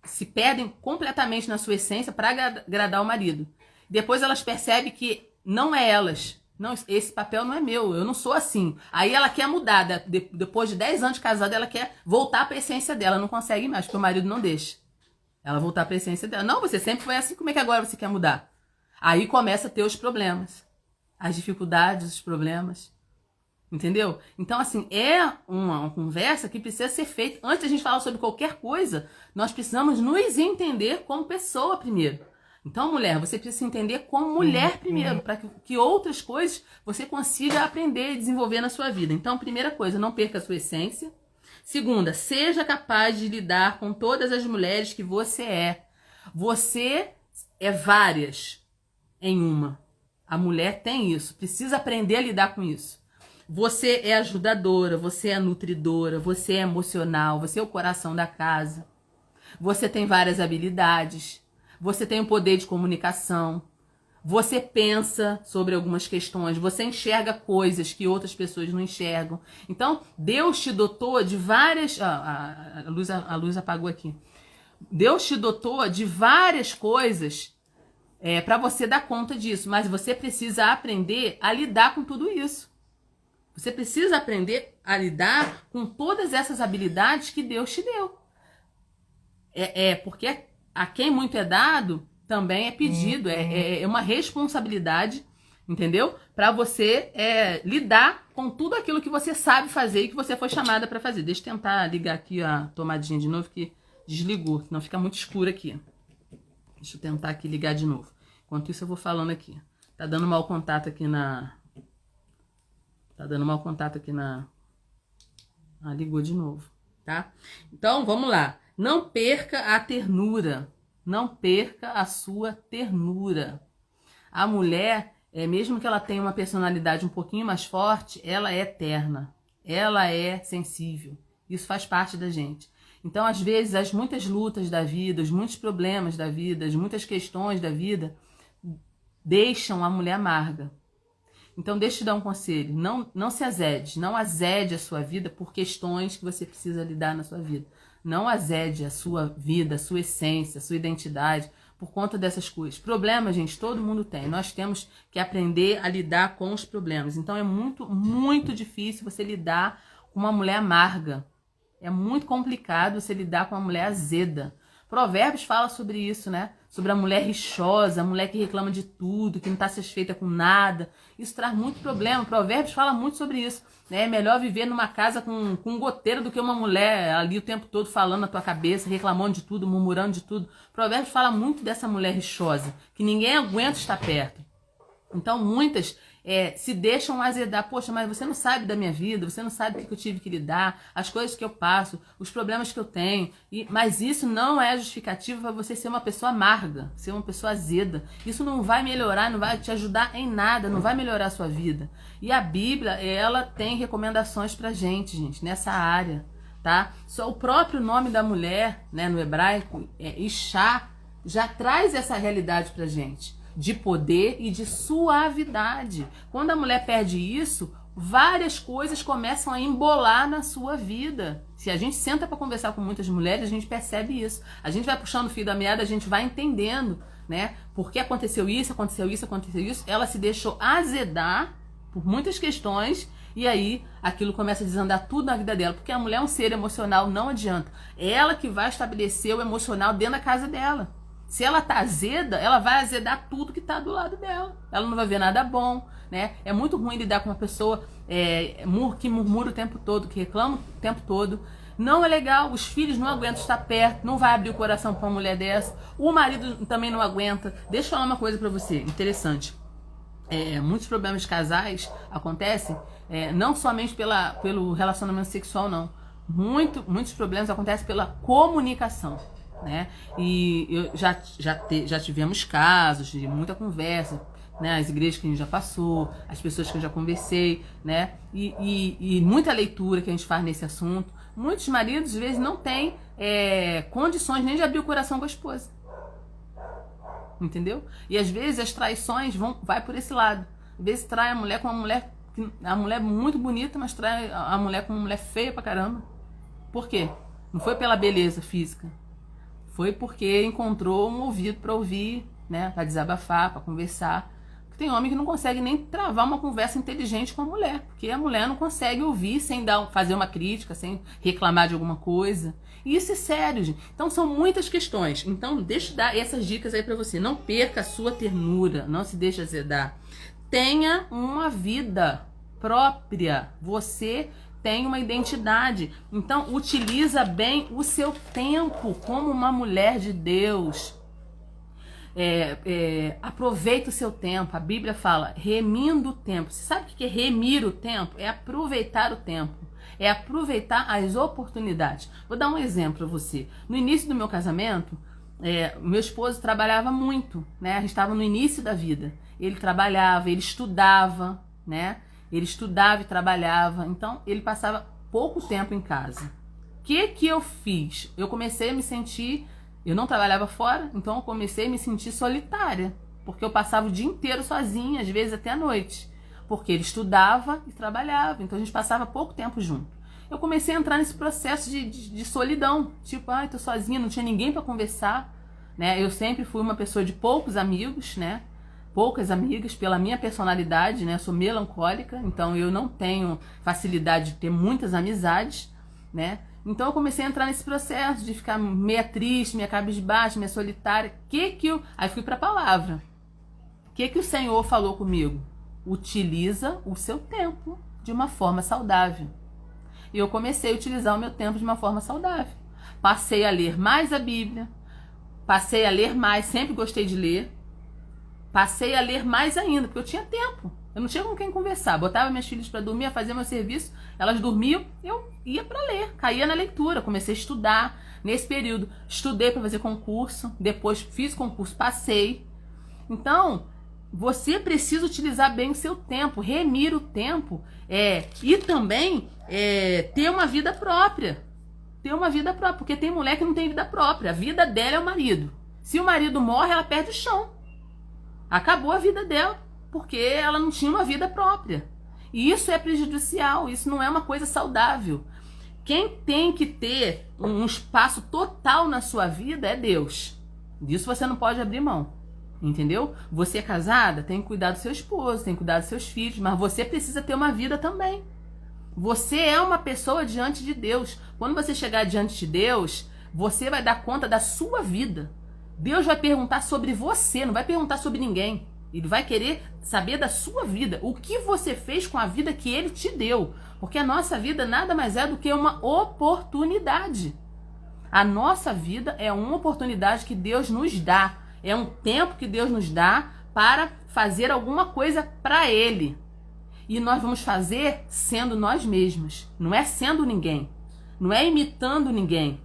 se perdem completamente na sua essência para agradar o marido. Depois elas percebem que não é elas. Não, esse papel não é meu, eu não sou assim. Aí ela quer mudar, depois de 10 anos de casada, ela quer voltar para a essência dela, não consegue mais, porque o marido não deixa ela voltar para a essência dela. Não, você sempre foi assim, como é que agora você quer mudar? Aí começa a ter os problemas, as dificuldades, os problemas, entendeu? Então, assim, é uma conversa que precisa ser feita. Antes de a gente falar sobre qualquer coisa, nós precisamos nos entender como pessoa primeiro. Então, mulher, você precisa se entender como mulher primeiro, para que outras coisas você consiga aprender e desenvolver na sua vida. Então, primeira coisa, não perca a sua essência. Segunda, seja capaz de lidar com todas as mulheres que você é. Você é várias em uma. A mulher tem isso, precisa aprender a lidar com isso. Você é ajudadora, você é nutridora, você é emocional, você é o coração da casa. Você tem várias habilidades. Você tem o poder de comunicação, você pensa sobre algumas questões, você enxerga coisas que outras pessoas não enxergam. Então, Deus te dotou de várias... a luz apagou aqui. Deus te dotou de várias coisas para você dar conta disso, mas você precisa aprender a lidar com tudo isso. Você precisa aprender a lidar com todas essas habilidades que Deus te deu. Porque a quem muito é dado, também é pedido, é uma responsabilidade, entendeu? Para você lidar com tudo aquilo que você sabe fazer e que você foi chamada para fazer. Deixa eu tentar ligar aqui a tomadinha de novo, que desligou, senão fica muito escuro aqui. Deixa eu tentar aqui ligar de novo. Enquanto isso eu vou falando aqui. Tá dando mau contato aqui na... Ah, ligou de novo, tá? Então, vamos lá. Não perca a ternura. Não perca a sua ternura. A mulher, mesmo que ela tenha uma personalidade um pouquinho mais forte, ela é terna. Ela é sensível. Isso faz parte da gente. Então, às vezes, as muitas lutas da vida, os muitos problemas da vida, as muitas questões da vida, deixam a mulher amarga. Então, deixa eu te dar um conselho. Não se azede. Não azede a sua vida por questões que você precisa lidar na sua vida. Não azede a sua vida, a sua essência, a sua identidade por conta dessas coisas. Problemas, gente, todo mundo tem. Nós temos que aprender a lidar com os problemas. Então, é muito, muito difícil você lidar com uma mulher amarga. É muito complicado você lidar com uma mulher azeda. Provérbios fala sobre isso, né? Sobre a mulher rixosa, a mulher que reclama de tudo, que não está satisfeita com nada. Isso traz muito problema. Provérbios fala muito sobre isso, né? É melhor viver numa casa com um goteiro do que uma mulher ali o tempo todo falando na tua cabeça, reclamando de tudo, murmurando de tudo. Provérbios fala muito dessa mulher rixosa, que ninguém aguenta estar perto. Então, muitas se deixam azedar. Poxa, mas você não sabe da minha vida, você não sabe o que eu tive que lidar, as coisas que eu passo, os problemas que eu tenho. Mas isso não é justificativo para você ser uma pessoa amarga, ser uma pessoa azeda. Isso não vai melhorar, não vai te ajudar em nada, não vai melhorar a sua vida. E a Bíblia, ela tem recomendações pra gente, nessa área, tá? Só o próprio nome da mulher, né, no hebraico, Ishá, já traz essa realidade pra gente, de poder e de suavidade. Quando a mulher perde isso, várias coisas começam a embolar na sua vida. Se a gente senta para conversar com muitas mulheres, a gente percebe isso. A gente vai puxando o fio da meada, a gente vai entendendo, né? Por que aconteceu isso, aconteceu isso, aconteceu isso. Ela se deixou azedar por muitas questões e aí aquilo começa a desandar tudo na vida dela. Porque a mulher é um ser emocional, não adianta. É ela que vai estabelecer o emocional dentro da casa dela. Se ela tá azeda, ela vai azedar tudo que tá do lado dela. Ela não vai ver nada bom, né? É muito ruim lidar com uma pessoa que murmura o tempo todo, que reclama o tempo todo. Não é legal, os filhos não aguentam estar perto, não vai abrir o coração pra uma mulher dessa. O marido também não aguenta. Deixa eu falar uma coisa pra você, interessante. Muitos problemas de casais acontecem não somente pelo relacionamento sexual, não. Muitos problemas acontecem pela comunicação, né? E já tivemos casos de muita conversa, né? As igrejas que a gente já passou, as pessoas que eu já conversei, né? E muita leitura que a gente faz nesse assunto. Muitos maridos, às vezes, não têm condições nem de abrir o coração com a esposa. Entendeu? E às vezes as traições vai por esse lado. Às vezes trai a mulher com uma mulher, a mulher muito bonita, mas trai a mulher com uma mulher feia pra caramba. Por quê? Não foi pela beleza física. Foi porque encontrou um ouvido para ouvir, né? Para desabafar, para conversar. Porque tem homem que não consegue nem travar uma conversa inteligente com a mulher. Porque a mulher não consegue ouvir sem fazer uma crítica, sem reclamar de alguma coisa. E isso é sério, gente. Então são muitas questões. Então deixa eu dar essas dicas aí para você. Não perca a sua ternura, não se deixe azedar. Tenha uma vida própria. Você tem uma identidade. Então, utiliza bem o seu tempo como uma mulher de Deus. Aproveita o seu tempo. A Bíblia fala, remindo o tempo. Você sabe o que é remir o tempo? É aproveitar o tempo. É aproveitar as oportunidades. Vou dar um exemplo para você. No início do meu casamento, meu esposo trabalhava muito, né? A gente estava no início da vida. Ele trabalhava, ele estudava, né? Ele estudava e trabalhava, então ele passava pouco tempo em casa. O que eu fiz? Eu comecei a me sentir... Eu não trabalhava fora, então eu comecei a me sentir solitária. Porque eu passava o dia inteiro sozinha, às vezes até a noite. Porque ele estudava e trabalhava, então a gente passava pouco tempo junto. Eu comecei a entrar nesse processo de solidão. Tipo, tô sozinha, não tinha ninguém para conversar, né? Eu sempre fui uma pessoa de poucos amigos, né? Poucas amigas, pela minha personalidade, né? Eu sou melancólica, então eu não tenho facilidade de ter muitas amizades, né? Então eu comecei a entrar nesse processo de ficar meia triste, meia cabisbaixa, meia solitária. Aí fui para a palavra. O que o Senhor falou comigo? Utiliza o seu tempo de uma forma saudável. E eu comecei a utilizar o meu tempo de uma forma saudável. Passei a ler mais a Bíblia, passei a ler mais, sempre gostei de ler. Passei a ler mais ainda, porque eu tinha tempo. Eu não tinha com quem conversar. Botava minhas filhas para dormir, fazer meu serviço, elas dormiam, eu ia para ler, caía na leitura, comecei a estudar. Nesse período, estudei para fazer concurso, depois fiz concurso, passei. Então, você precisa utilizar bem o seu tempo, remir o tempo, e também ter uma vida própria. Ter uma vida própria, porque tem mulher que não tem vida própria. A vida dela é o marido. Se o marido morre, ela perde o chão. Acabou a vida dela, porque ela não tinha uma vida própria. E isso é prejudicial, isso não é uma coisa saudável. Quem tem que ter um espaço total na sua vida é Deus. Disso você não pode abrir mão, entendeu? Você é casada, tem que cuidar do seu esposo, tem que cuidar dos seus filhos, mas você precisa ter uma vida também. Você é uma pessoa diante de Deus. Quando você chegar diante de Deus, você vai dar conta da sua vida. Deus vai perguntar sobre você, não vai perguntar sobre ninguém. Ele vai querer saber da sua vida, o que você fez com a vida que Ele te deu. Porque a nossa vida nada mais é do que uma oportunidade. A nossa vida é uma oportunidade que Deus nos dá. É um tempo que Deus nos dá para fazer alguma coisa para ele. E nós vamos fazer sendo nós mesmos. Não é sendo ninguém. Não é imitando ninguém.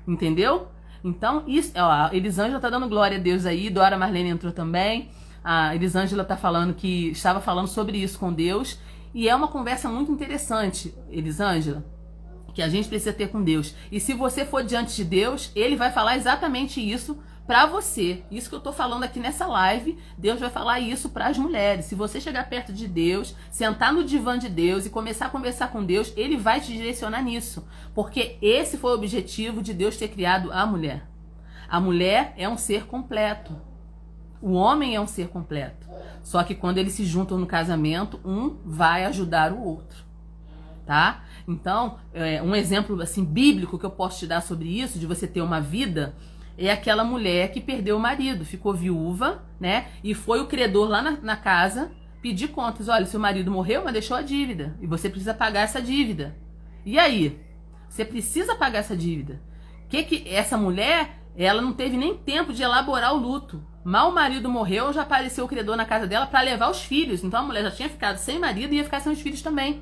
Entendeu? Então, isso, ó, a Elisângela tá dando glória a Deus aí. Dora Marlene entrou também. A Elisângela tá falando que estava falando sobre isso com Deus. E é uma conversa muito interessante, Elisângela, que a gente precisa ter com Deus. E se você for diante de Deus, Ele vai falar exatamente isso pra você. Isso que eu tô falando aqui nessa live, Deus vai falar isso pras mulheres. Se você chegar perto de Deus, sentar no divã de Deus e começar a conversar com Deus, Ele vai te direcionar nisso. Porque esse foi o objetivo de Deus ter criado a mulher. A mulher é um ser completo. O homem é um ser completo. Só que quando eles se juntam no casamento, um vai ajudar o outro. Tá? Então, um exemplo assim bíblico que eu posso te dar sobre isso, de você ter uma vida, é aquela mulher que perdeu o marido, ficou viúva, né? E foi o credor lá na casa pedir contas. Olha, seu marido morreu, mas deixou a dívida. E você precisa pagar essa dívida. E aí? Você precisa pagar essa dívida. Que essa mulher, ela não teve nem tempo de elaborar o luto. Mal o marido morreu, já apareceu o credor na casa dela para levar os filhos. Então a mulher já tinha ficado sem marido e ia ficar sem os filhos também.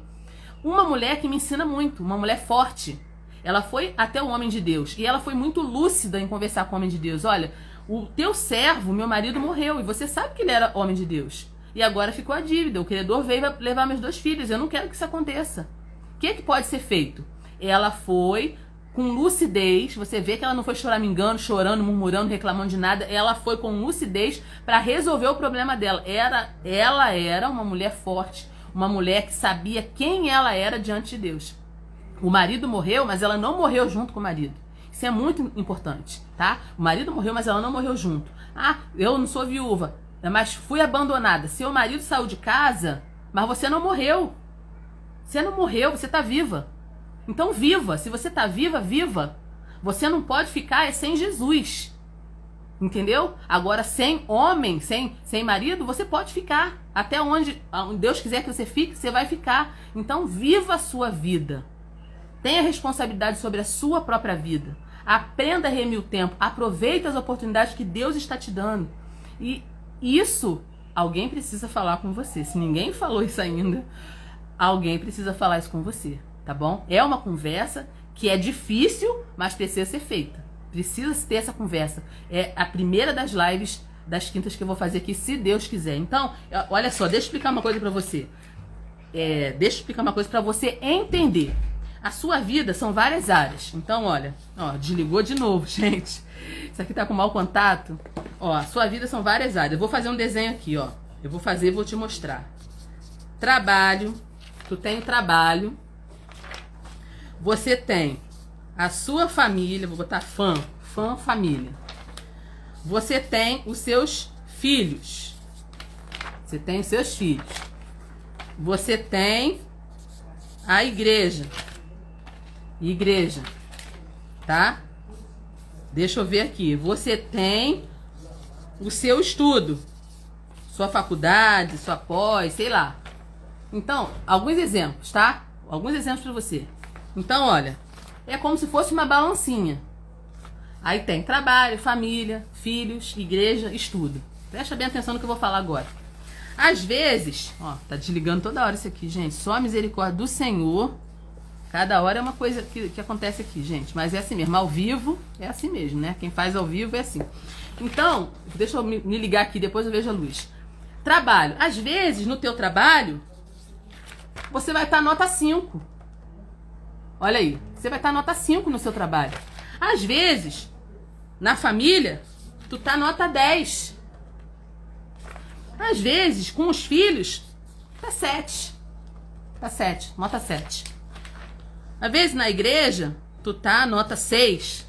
Uma mulher que me ensina muito, uma mulher forte. Ela foi até o homem de Deus e ela foi muito lúcida em conversar com o homem de Deus. Olha, o teu servo, meu marido, morreu e você sabe que ele era homem de Deus. E agora ficou a dívida. O credor veio levar meus 2 filhos. Eu não quero que isso aconteça. O que pode ser feito? Ela foi com lucidez. Você vê que ela não foi choramingando, chorando, murmurando, reclamando de nada. Ela foi com lucidez para resolver o problema dela. Ela era uma mulher forte. Uma mulher que sabia quem ela era diante de Deus. O marido morreu, mas ela não morreu junto com o marido. Isso é muito importante, tá? O marido morreu, mas ela não morreu junto. Ah, eu não sou viúva, mas fui abandonada. Seu marido saiu de casa, mas você não morreu. Você não morreu, você tá viva. Então viva. Se você tá viva, viva. Você não pode ficar sem Jesus. Entendeu? Agora, sem homem, sem marido, você pode ficar. Até onde Deus quiser que você fique, você vai ficar. Então, viva a sua vida. Tenha responsabilidade sobre a sua própria vida. Aprenda a remir o tempo. Aproveite as oportunidades que Deus está te dando. E isso, alguém precisa falar com você. Se ninguém falou isso ainda, alguém precisa falar isso com você. Tá bom? É uma conversa que é difícil, mas precisa ser feita. Precisa ter essa conversa. É a primeira das lives das quintas que eu vou fazer aqui, se Deus quiser. Então, olha só, deixa eu explicar uma coisa pra você. Deixa eu explicar uma coisa pra você entender. A sua vida são várias áreas. Então, olha, ó, desligou de novo, gente. Isso aqui tá com mau contato. Ó, a sua vida são várias áreas. Eu vou fazer um desenho aqui, ó. Eu vou fazer e vou te mostrar. Trabalho. Tu tem o trabalho. Você tem a sua família. Vou botar família. Você tem os seus filhos. Você tem os seus filhos. Você tem a igreja. Tá? Deixa eu ver aqui. Você tem o seu estudo. Sua faculdade, sua pós, sei lá. Então, alguns exemplos, tá? Alguns exemplos pra você. Então, olha. É como se fosse uma balancinha. Aí tem trabalho, família, filhos, igreja, estudo. Presta bem atenção no que eu vou falar agora. Às vezes, ó, tá desligando toda hora isso aqui, gente. Só a misericórdia do Senhor. Cada hora é uma coisa que acontece aqui, gente. Mas é assim mesmo. Ao vivo é assim mesmo, né? Quem faz ao vivo é assim. Então, deixa eu me ligar aqui, depois eu vejo a luz. Trabalho. Às vezes, no teu trabalho, você vai estar nota 5. Olha aí. Você vai estar nota 5 no seu trabalho. Às vezes, na família, tu tá nota 10. Às vezes, com os filhos, tá 7. Tá 7. Nota 7. Às vezes na igreja, tu tá nota 6.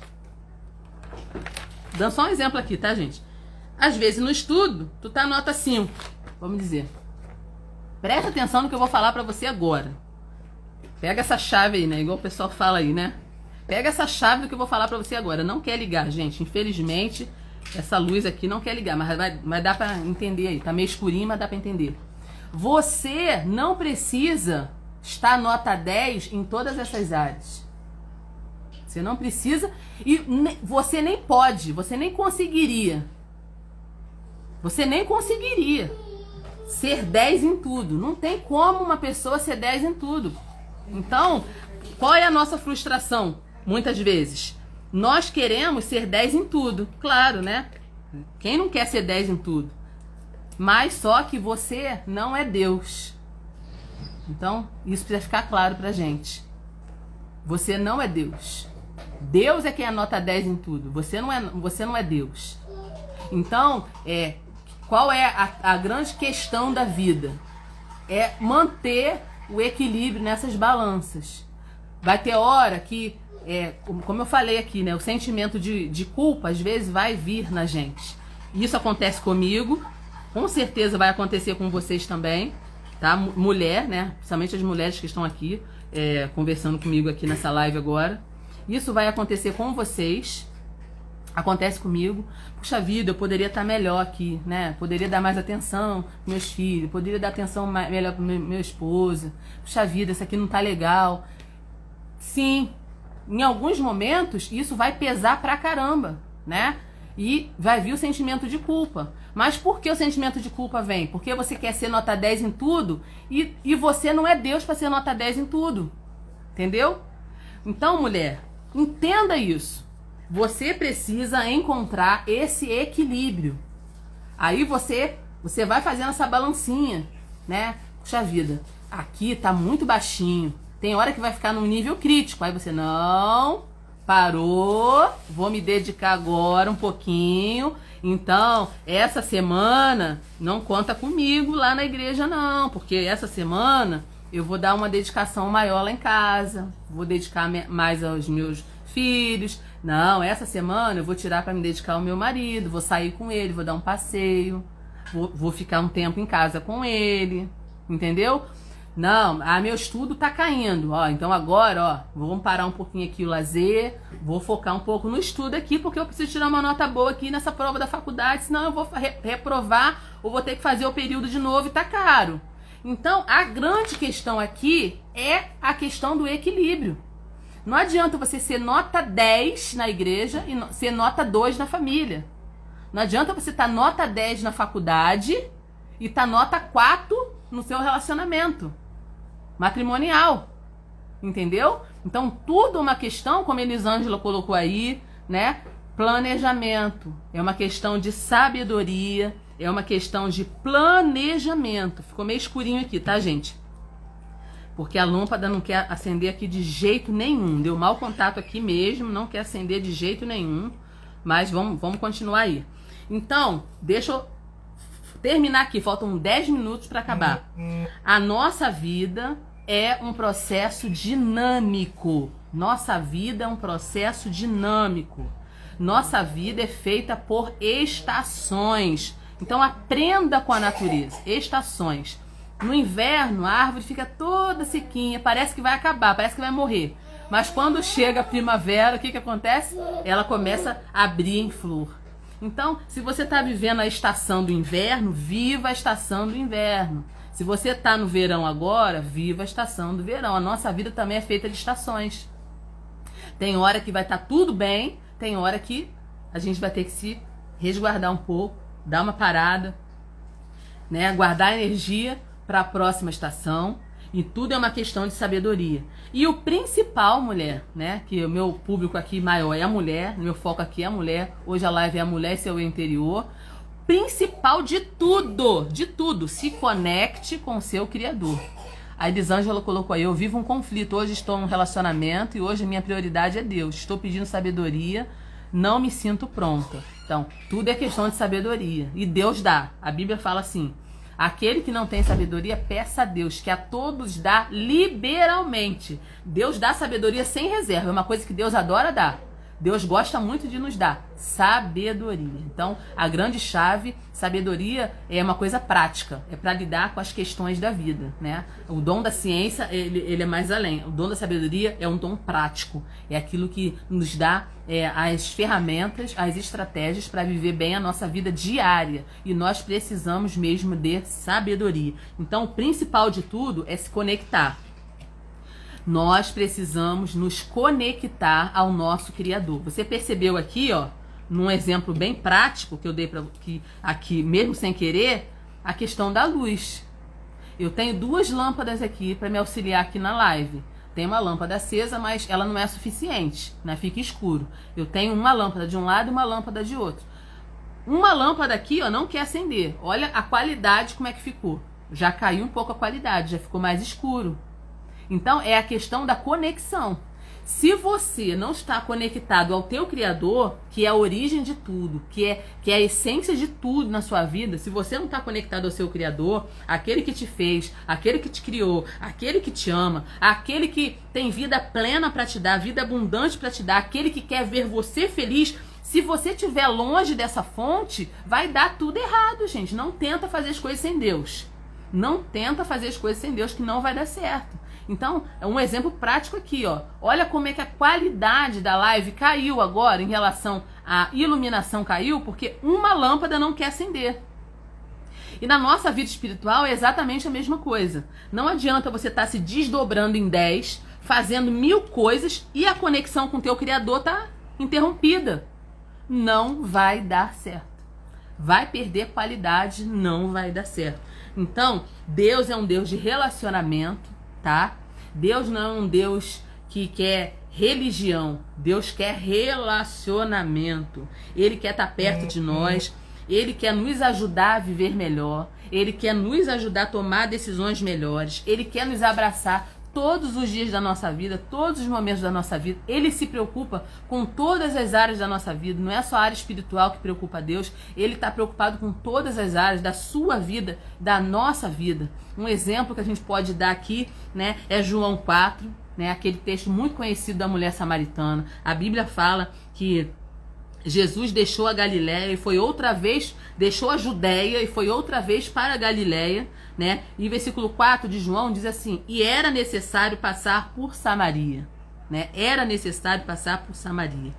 Dando só um exemplo aqui, tá, gente? Às vezes no estudo, tu tá nota 5. Vamos dizer. Presta atenção no que eu vou falar pra você agora. Pega essa chave aí, né? Igual o pessoal fala aí, né? Pega essa chave do que eu vou falar pra você agora. Não quer ligar, gente. Infelizmente, essa luz aqui não quer ligar. Mas vai dar pra entender aí. Tá meio escurinho, mas dá pra entender. Você não precisa está nota 10 em todas essas áreas. Você não precisa e você nem pode, você nem conseguiria. Você nem conseguiria ser 10 em tudo. Não tem como uma pessoa ser 10 em tudo. Então, qual é a nossa frustração? Muitas vezes, nós queremos ser 10 em tudo. Claro, né? Quem não quer ser 10 em tudo? Mas só que você não é Deus. Então, isso precisa ficar claro pra gente. Você não é Deus. Deus é quem anota 10 em tudo. Você não é Deus. Então, qual é a grande questão da vida? É manter o equilíbrio nessas balanças. Vai ter hora que, como eu falei aqui, né, o sentimento de culpa às vezes vai vir na gente. Isso acontece comigo, com certeza vai acontecer com vocês também, tá? Mulher, né? Principalmente as mulheres que estão aqui conversando comigo aqui nessa live agora. Isso vai acontecer com vocês. Acontece comigo. Puxa vida, eu poderia estar melhor aqui, né? Poderia dar mais atenção pros meus filhos, poderia dar atenção melhor pro meu esposo. Puxa vida, isso aqui não tá legal. Sim, em alguns momentos isso vai pesar pra caramba, né? E vai vir o sentimento de culpa. Mas por que o sentimento de culpa vem? Porque você quer ser nota 10 em tudo e você não é Deus para ser nota 10 em tudo. Entendeu? Então, mulher, entenda isso. Você precisa encontrar esse equilíbrio. Aí você vai fazendo essa balancinha, né? Puxa vida, aqui tá muito baixinho. Tem hora que vai ficar num nível crítico. Aí você, não, parou, vou me dedicar agora um pouquinho. Então, essa semana não conta comigo lá na igreja não, porque essa semana eu vou dar uma dedicação maior lá em casa. Vou dedicar mais aos meus filhos. Não, essa semana eu vou tirar para me dedicar ao meu marido, vou sair com ele, vou dar um passeio, vou ficar um tempo em casa com ele, entendeu? Não, meu estudo tá caindo, então agora, vamos parar um pouquinho aqui o lazer, vou focar um pouco no estudo aqui, porque eu preciso tirar uma nota boa aqui nessa prova da faculdade, senão eu vou reprovar ou vou ter que fazer o período de novo e tá caro. Então, a grande questão aqui é a questão do equilíbrio. Não adianta você ser nota 10 na igreja e ser nota 2 na família. Não adianta você estar nota 10 na faculdade e estar nota 4 no seu relacionamento matrimonial. Entendeu? Então, tudo é uma questão, como a Elisângela colocou aí, né? Planejamento. É uma questão de sabedoria. É uma questão de planejamento. Ficou meio escurinho aqui, tá, gente? Porque a lâmpada não quer acender aqui de jeito nenhum. Deu mau contato aqui mesmo, não quer acender de jeito nenhum. Mas vamos continuar aí. Então, deixa eu terminar aqui. Faltam 10 minutos para acabar. A nossa vida é um processo dinâmico. Nossa vida é um processo dinâmico. Nossa vida é feita por estações. Então, aprenda com a natureza. Estações. No inverno, a árvore fica toda sequinha, parece que vai acabar, parece que vai morrer. Mas quando chega a primavera, o que acontece? Ela começa a abrir em flor. Então, se você está vivendo a estação do inverno, viva a estação do inverno. Se você está no verão agora, viva a estação do verão. A nossa vida também é feita de estações. Tem hora que vai estar tudo bem, tem hora que a gente vai ter que se resguardar um pouco, dar uma parada, né? Guardar energia para a próxima estação, e tudo é uma questão de sabedoria. E o principal, mulher, né, que o meu público aqui maior é a mulher, meu foco aqui é a mulher, hoje a live é a mulher e seu interior, principal de tudo, se conecte com o seu Criador. A Elisângela colocou aí, eu vivo um conflito, hoje estou num relacionamento e hoje a minha prioridade é Deus, estou pedindo sabedoria, não me sinto pronta. Então, tudo é questão de sabedoria, e Deus dá. A Bíblia fala assim, aquele que não tem sabedoria, peça a Deus, que a todos dá liberalmente. Deus dá sabedoria sem reserva, é uma coisa que Deus adora dar. Deus gosta muito de nos dar sabedoria. Então, a grande chave, sabedoria é uma coisa prática, é para lidar com as questões da vida, né? O dom da ciência, ele é mais além. O dom da sabedoria é um dom prático, é aquilo que nos dá as ferramentas, as estratégias para viver bem a nossa vida diária. E nós precisamos mesmo de sabedoria. Então, o principal de tudo é se conectar. Nós precisamos nos conectar ao nosso Criador. Você percebeu aqui, num exemplo bem prático que eu dei aqui, mesmo sem querer, a questão da luz. Eu tenho 2 lâmpadas aqui para me auxiliar aqui na live. Tem uma lâmpada acesa, mas ela não é suficiente, né? Fica escuro. Eu tenho uma lâmpada de um lado e uma lâmpada de outro. Uma lâmpada aqui, ó, não quer acender. Olha a qualidade como é que ficou. Já caiu um pouco a qualidade, já ficou mais escuro. Então é a questão da conexão. Se você não está conectado ao teu Criador, que é a origem de tudo, que é a essência de tudo na sua vida, se você não está conectado ao seu Criador, aquele que te fez, aquele que te criou, aquele que te ama, aquele que tem vida plena para te dar, vida abundante para te dar, aquele que quer ver você feliz, se você estiver longe dessa fonte, vai dar tudo errado, gente. Não tenta fazer as coisas sem Deus. Não tenta fazer as coisas sem Deus, que não vai dar certo. Então, é um exemplo prático aqui, ó. Olha como é que a qualidade da live caiu agora em relação à iluminação caiu, porque uma lâmpada não quer acender. E na nossa vida espiritual é exatamente a mesma coisa. Não adianta você estar se desdobrando em 10, fazendo 1000 coisas e a conexão com o teu Criador tá interrompida. Não vai dar certo. Vai perder qualidade, não vai dar certo. Então, Deus é um Deus de relacionamento, tá? Deus não é um Deus que quer religião. Deus quer relacionamento. Ele quer estar perto de nós. Ele quer nos ajudar a viver melhor. Ele quer nos ajudar a tomar decisões melhores. Ele quer nos abraçar todos os dias da nossa vida, todos os momentos da nossa vida. Ele se preocupa com todas as áreas da nossa vida. Não é só a área espiritual que preocupa a Deus. Ele está preocupado com todas as áreas da sua vida, da nossa vida. Um exemplo que a gente pode dar aqui, né, é João 4, né, aquele texto muito conhecido da mulher samaritana. A Bíblia fala que Jesus deixou a Galileia e foi outra vez, deixou a Judéia e foi outra vez para a Galileia, né? E versículo 4 de João diz assim: e era necessário passar por Samaria, né? Era necessário passar por Samaria.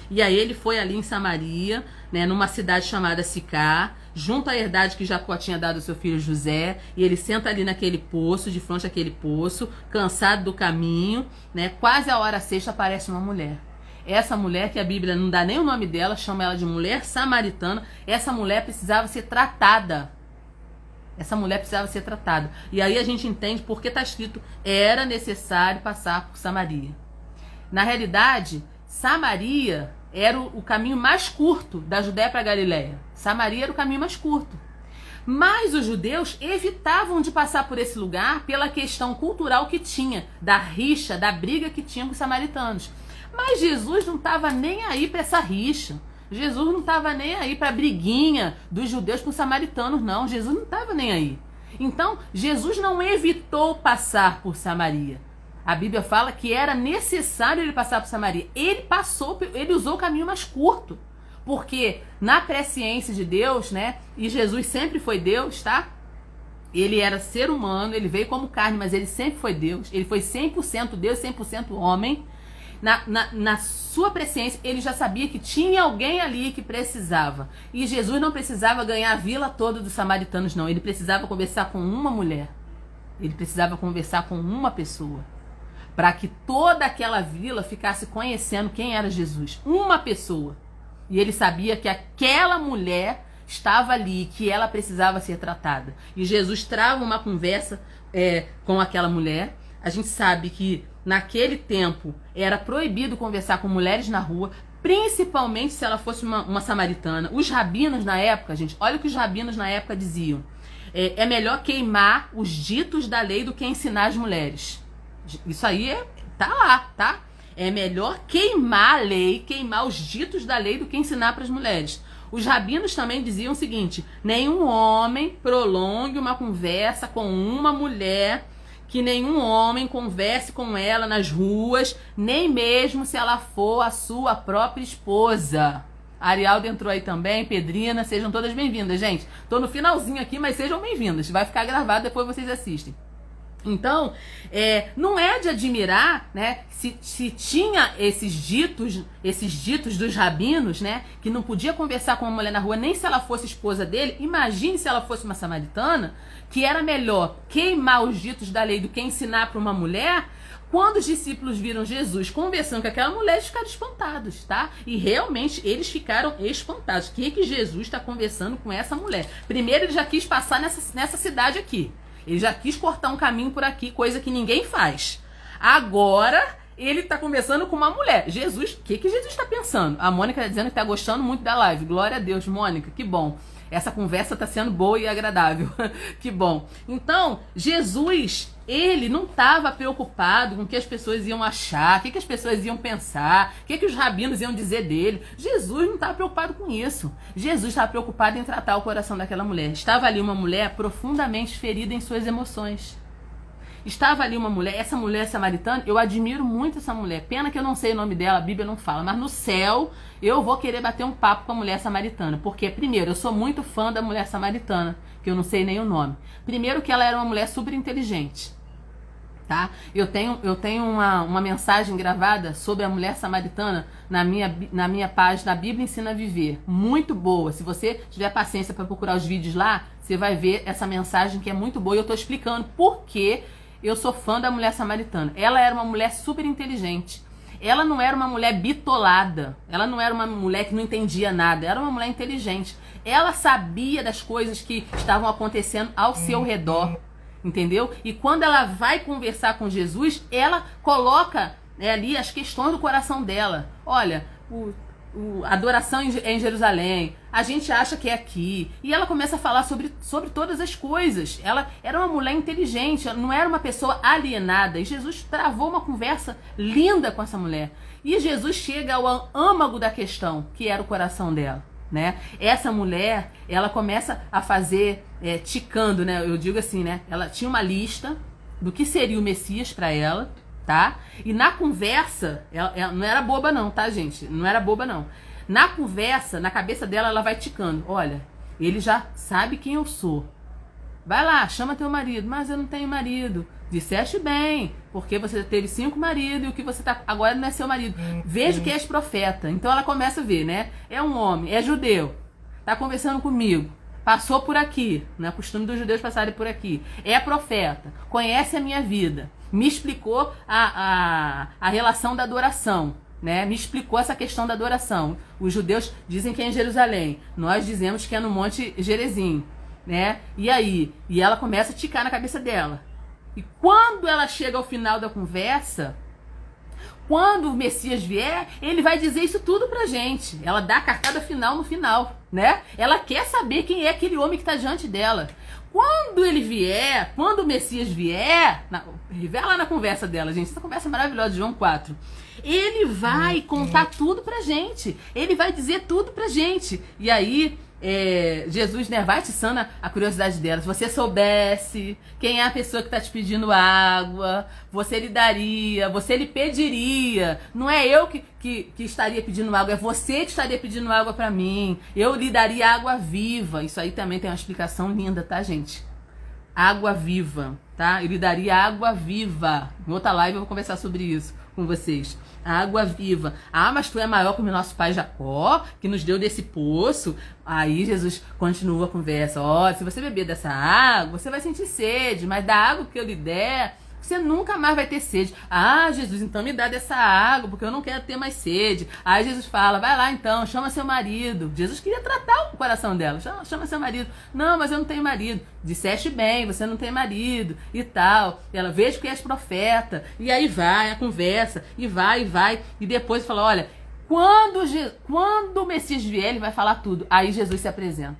E aí ele foi ali em Samaria, né, numa cidade chamada Sicar, junto à herdade que Jacó tinha dado ao seu filho José, e ele senta ali naquele poço, de frente àquele poço, cansado do caminho, né? Quase a hora sexta aparece uma mulher. Essa mulher, que a Bíblia não dá nem o nome dela, chama ela de mulher samaritana. Essa mulher precisava ser tratada. Essa mulher precisava ser tratada. E aí a gente entende porque está escrito: era necessário passar por Samaria. Na realidade, Samaria era o caminho mais curto da Judéia para a Galileia. Samaria era o caminho mais curto. Mas os judeus evitavam de passar por esse lugar pela questão cultural que tinha, da rixa, da briga que tinha com os samaritanos. Mas Jesus não estava nem aí para essa rixa. Jesus não estava nem aí para a briguinha dos judeus com os samaritanos, não. Jesus não estava nem aí. Então, Jesus não evitou passar por Samaria. A Bíblia fala que era necessário ele passar por Samaria. Ele passou, ele usou o caminho mais curto. Porque na presciência de Deus, né? E Jesus sempre foi Deus, tá? Ele era ser humano, ele veio como carne, mas ele sempre foi Deus. Ele foi 100% Deus, 100% homem. Na sua presciência, ele já sabia que tinha alguém ali que precisava. E Jesus não precisava ganhar a vila toda dos samaritanos, não. Ele precisava conversar com uma mulher. Ele precisava conversar com uma pessoa. Para que toda aquela vila ficasse conhecendo quem era Jesus. Uma pessoa. E ele sabia que aquela mulher estava ali, que ela precisava ser tratada. E Jesus trava uma conversa com aquela mulher. A gente sabe que naquele tempo era proibido conversar com mulheres na rua, principalmente se ela fosse uma samaritana. Os rabinos na época, gente, olha o que os rabinos na época diziam. É melhor queimar os ditos da lei do que ensinar as mulheres. Isso aí tá lá, tá? É melhor queimar a lei, queimar os ditos da lei do que ensinar para as mulheres. Os rabinos também diziam o seguinte: nenhum homem prolongue uma conversa com uma mulher, que nenhum homem converse com ela nas ruas, nem mesmo se ela for a sua própria esposa. Arialdo entrou aí também, Pedrina, sejam todas bem-vindas, gente. Tô no finalzinho aqui, mas sejam bem-vindas. Vai ficar gravado, depois vocês assistem. Então, não é de admirar, né, se tinha esses ditos dos rabinos, né, que não podia conversar com uma mulher na rua, nem se ela fosse esposa dele. Imagine se ela fosse uma samaritana, que era melhor queimar os ditos da lei do que ensinar para uma mulher. Quando os discípulos viram Jesus conversando com aquela mulher, eles ficaram espantados, tá? E realmente eles ficaram espantados. O que Jesus está conversando com essa mulher? Primeiro, ele já quis passar nessa cidade aqui. Ele já quis cortar um caminho por aqui, coisa que ninguém faz. Agora, ele está conversando com uma mulher. Jesus, o que Jesus está pensando? A Mônica está dizendo que está gostando muito da live. Glória a Deus, Mônica, que bom. Essa conversa está sendo boa e agradável. Que bom. Então, Jesus, ele não estava preocupado com o que as pessoas iam achar, o que as pessoas iam pensar, o que os rabinos iam dizer dele. Jesus não estava preocupado com isso. Jesus estava preocupado em tratar o coração daquela mulher. Estava ali uma mulher profundamente ferida em suas emoções. Estava ali uma mulher, essa mulher samaritana, eu admiro muito essa mulher. Pena que eu não sei o nome dela, a Bíblia não fala. Mas no céu, eu vou querer bater um papo com a mulher samaritana. Porque, primeiro, eu sou muito fã da mulher samaritana, que eu não sei nem o nome. Primeiro que ela era uma mulher super inteligente. Tá? Eu tenho uma mensagem gravada sobre a mulher samaritana na minha página, a Bíblia Ensina a Viver. Muito boa. Se você tiver paciência para procurar os vídeos lá, você vai ver essa mensagem que é muito boa. E eu estou explicando por que eu sou fã da mulher samaritana. Ela era uma mulher super inteligente. Ela não era uma mulher bitolada. Ela não era uma mulher que não entendia nada. Era uma mulher inteligente. Ela sabia das coisas que estavam acontecendo ao seu redor. Entendeu? E quando ela vai conversar com Jesus, ela coloca ali as questões do coração dela. Olha, a adoração é em Jerusalém, a gente acha que é aqui. E ela começa a falar sobre todas as coisas. Ela era uma mulher inteligente, ela não era uma pessoa alienada. E Jesus travou uma conversa linda com essa mulher. E Jesus chega ao âmago da questão, que era o coração dela. Né? Essa mulher, ela começa a fazer, ticando, né? Eu digo assim, né? Ela tinha uma lista do que seria o Messias para ela, tá? E na conversa, ela não era boba não, tá, gente? Não era boba não. Na conversa, na cabeça dela, ela vai ticando. Olha, ele já sabe quem eu sou. Vai lá, chama teu marido. Mas eu não tenho marido. Disseste bem, porque você teve 5 maridos e o que você tá agora não é seu marido. Vejo que és profeta. Então ela começa a ver, né? É um homem, é judeu, tá conversando comigo, passou por aqui, não é costume dos judeus passarem por aqui. É profeta, conhece a minha vida, me explicou a relação da adoração, né? Me explicou essa questão da adoração. Os judeus dizem que é em Jerusalém, nós dizemos que é no Monte Gerizim, né? E aí? E ela começa a ticar na cabeça dela. E quando ela chega ao final da conversa, quando o Messias vier, ele vai dizer isso tudo pra gente. Ela dá a cartada final no final, né? Ela quer saber quem é aquele homem que está diante dela. Quando ele vier, quando o Messias vier, vai lá na conversa dela, gente, essa conversa é maravilhosa de João 4. Ele vai contar tudo pra gente. Ele vai dizer tudo pra gente. E aí, Jesus, né, vai atiçando a curiosidade dela. Se você soubesse quem é a pessoa que está te pedindo água, você lhe daria, você lhe pediria. Não é eu que estaria pedindo água, é você que estaria pedindo água para mim. Eu lhe daria água viva. Isso aí também tem uma explicação linda, tá, gente? Água viva, tá? Eu lhe daria água viva. Em outra live eu vou conversar sobre isso com vocês. A água viva. Ah, mas tu é maior que o nosso pai Jacó, que nos deu desse poço. Aí Jesus continua a conversa. Ó, se você beber dessa água, você vai sentir sede, mas da água que eu lhe der, você nunca mais vai ter sede. Ah, Jesus, então me dá dessa água, porque eu não quero ter mais sede. Aí Jesus fala, vai lá então, chama seu marido. Jesus queria tratar o coração dela. Chama seu marido. Não, mas eu não tenho marido. Disseste bem, você não tem marido e tal. E ela, vejo que és profeta. E aí vai a conversa, e vai. E depois fala, olha, quando o Messias vier, ele vai falar tudo. Aí Jesus se apresenta.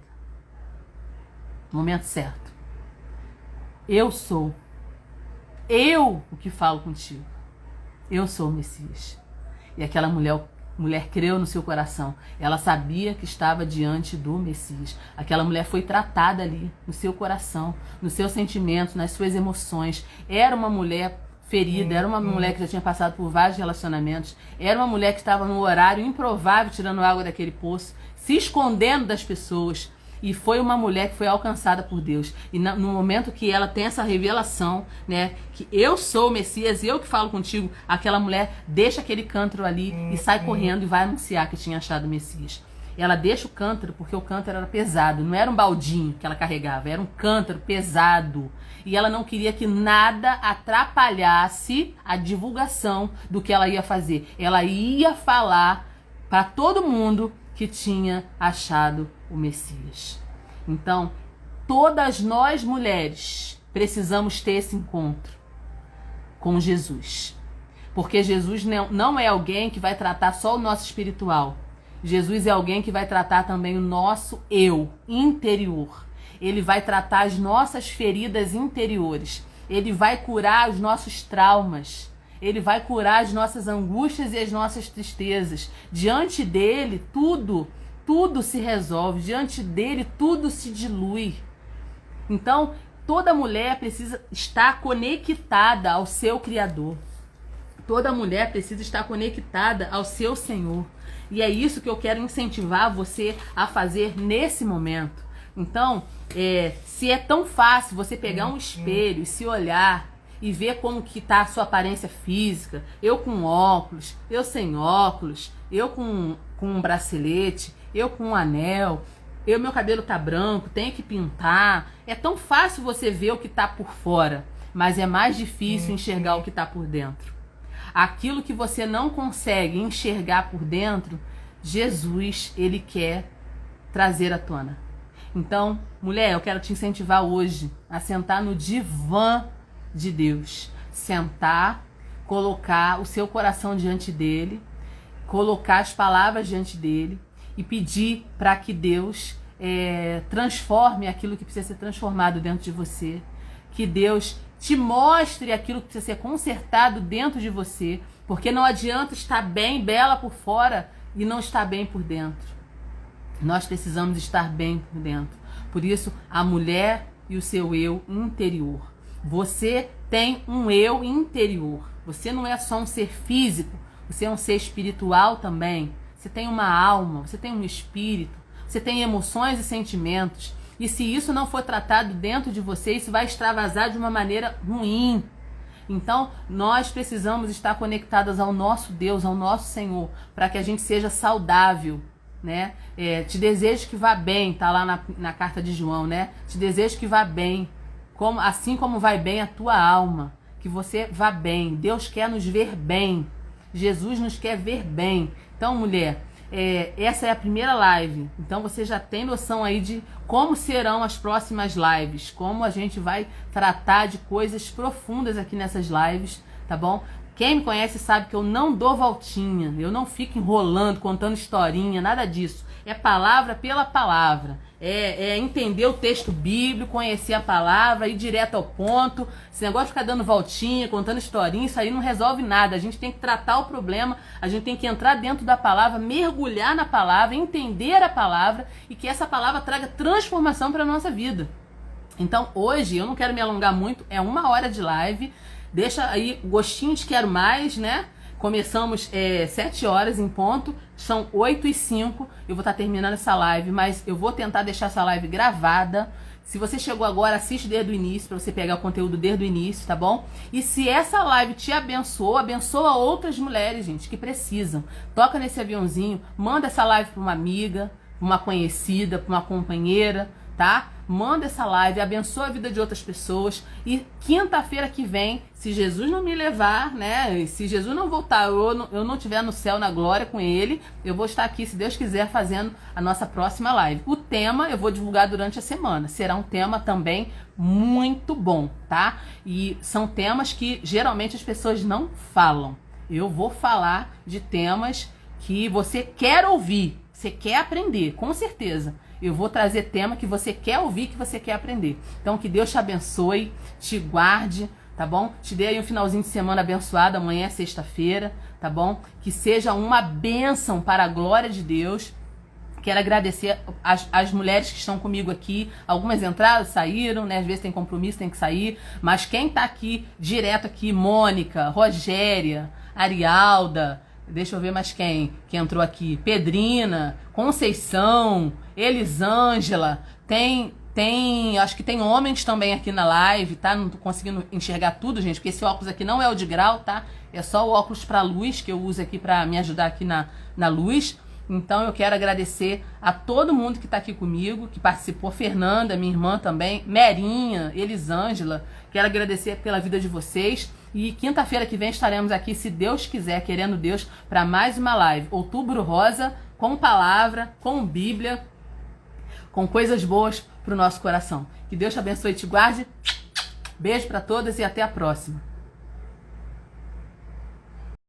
Momento certo. Eu sou. Eu o que falo contigo. Eu sou o Messias. E aquela mulher creu no seu coração. Ela sabia que estava diante do Messias. Aquela mulher foi tratada ali, no seu coração, nos seus sentimentos, nas suas emoções. Era uma mulher ferida, era uma mulher que já tinha passado por vários relacionamentos. Era uma mulher que estava num horário improvável, tirando água daquele poço, se escondendo das pessoas. E foi uma mulher que foi alcançada por Deus. E no momento que ela tem essa revelação, né, que eu sou o Messias, eu que falo contigo, aquela mulher deixa aquele cântaro ali e sai correndo e vai anunciar que tinha achado o Messias. ela deixa o cântaro porque o cântaro era pesado, não era um baldinho que ela carregava, era um cântaro pesado. E ela não queria que nada atrapalhasse a divulgação do que ela ia fazer. Ela ia falar para todo mundo que tinha achado o Messias. Então, todas nós mulheres precisamos ter esse encontro com Jesus. Porque Jesus não é alguém que vai tratar só o nosso espiritual. Jesus é alguém que vai tratar também o nosso eu interior. Ele vai tratar as nossas feridas interiores. Ele vai curar os nossos traumas. Ele vai curar as nossas angústias e as nossas tristezas. Diante dele, tudo se resolve. Diante dele, tudo se dilui. Então, toda mulher precisa estar conectada ao seu Criador. Toda mulher precisa estar conectada ao seu Senhor. E é isso que eu quero incentivar você a fazer nesse momento. Então, se é tão fácil você pegar um espelho e se olhar e ver como que tá a sua aparência física, eu com óculos, eu sem óculos, eu com um bracelete, eu com um anel, meu cabelo tá branco, tenho que pintar. É tão fácil você ver o que tá por fora, mas é mais difícil enxergar o que tá por dentro. Aquilo que você não consegue enxergar por dentro, Jesus, ele quer trazer à tona. Então, mulher, eu quero te incentivar hoje a sentar no divã de Deus. Sentar, colocar o seu coração diante dele, colocar as palavras diante dele e pedir para que Deus transforme aquilo que precisa ser transformado dentro de você. Que Deus te mostre aquilo que precisa ser consertado dentro de você. Porque não adianta estar bem, bela por fora e não estar bem por dentro. Nós precisamos estar bem por dentro. Por isso, a mulher e o seu eu interior. Você tem um eu interior. Você não é só um ser físico, você é um ser espiritual também. Você tem uma alma, você tem um espírito, você tem emoções e sentimentos. E se isso não for tratado dentro de você, isso vai extravasar de uma maneira ruim. Então, nós precisamos estar conectadas ao nosso Deus, ao nosso Senhor, para que a gente seja saudável, né? Te desejo que vá bem, tá lá na carta de João, né? Te desejo que vá bem, assim como vai bem a tua alma, que você vá bem. Deus quer nos ver bem, Jesus nos quer ver bem. Então, mulher, essa é a primeira live, então você já tem noção aí de como serão as próximas lives, como a gente vai tratar de coisas profundas aqui nessas lives, tá bom? Quem me conhece sabe que eu não dou voltinha, eu não fico enrolando, contando historinha, nada disso. É palavra pela palavra. É entender o texto bíblico, conhecer a palavra, ir direto ao ponto. Esse negócio de ficar dando voltinha, contando historinha, isso aí não resolve nada. A gente tem que tratar o problema, a gente tem que entrar dentro da palavra, mergulhar na palavra, entender a palavra e que essa palavra traga transformação para a nossa vida. Então hoje, eu não quero me alongar muito, é 1 hora de live. Deixa aí gostinho de quero mais, né? Começamos 7 horas em ponto, são 8h05, eu vou estar terminando essa live, mas eu vou tentar deixar essa live gravada. Se você chegou agora, assiste desde o início, para você pegar o conteúdo desde o início, tá bom? E se essa live te abençoou, abençoa outras mulheres, gente, que precisam. Toca nesse aviãozinho, manda essa live para uma amiga, uma conhecida, para uma companheira, tá? Manda essa live, abençoa a vida de outras pessoas. E quinta-feira que vem, se Jesus não me levar, né? Se Jesus não voltar, eu não estiver no céu, na glória com ele, eu vou estar aqui, se Deus quiser, fazendo a nossa próxima live. O tema eu vou divulgar durante a semana. Será um tema também muito bom, tá? E são temas que geralmente as pessoas não falam. Eu vou falar de temas que você quer ouvir, você quer aprender, com certeza. Eu vou trazer tema que você quer ouvir, que você quer aprender. Então, que Deus te abençoe, te guarde, tá bom? Te dê aí um finalzinho de semana abençoado, amanhã é sexta-feira, tá bom? Que seja uma bênção para a glória de Deus. Quero agradecer as mulheres que estão comigo aqui. Algumas entraram, saíram, né? Às vezes tem compromisso, tem que sair. Mas quem tá aqui, direto aqui, Mônica, Rogéria, Arialda... Deixa eu ver mais quem que entrou aqui. Pedrina, Conceição, Elisângela. Acho que tem homens também aqui na live, tá? Não tô conseguindo enxergar tudo, gente, porque esse óculos aqui não é o de grau, tá? É só o óculos pra luz que eu uso aqui pra me ajudar aqui na luz. Então eu quero agradecer a todo mundo que está aqui comigo, que participou, Fernanda, minha irmã também, Merinha, Elisângela, quero agradecer pela vida de vocês. E quinta-feira que vem estaremos aqui, se Deus quiser, querendo Deus, para mais uma live. Outubro Rosa, com palavra, com Bíblia, com coisas boas para o nosso coração. Que Deus te abençoe e te guarde. Beijo para todas e até a próxima.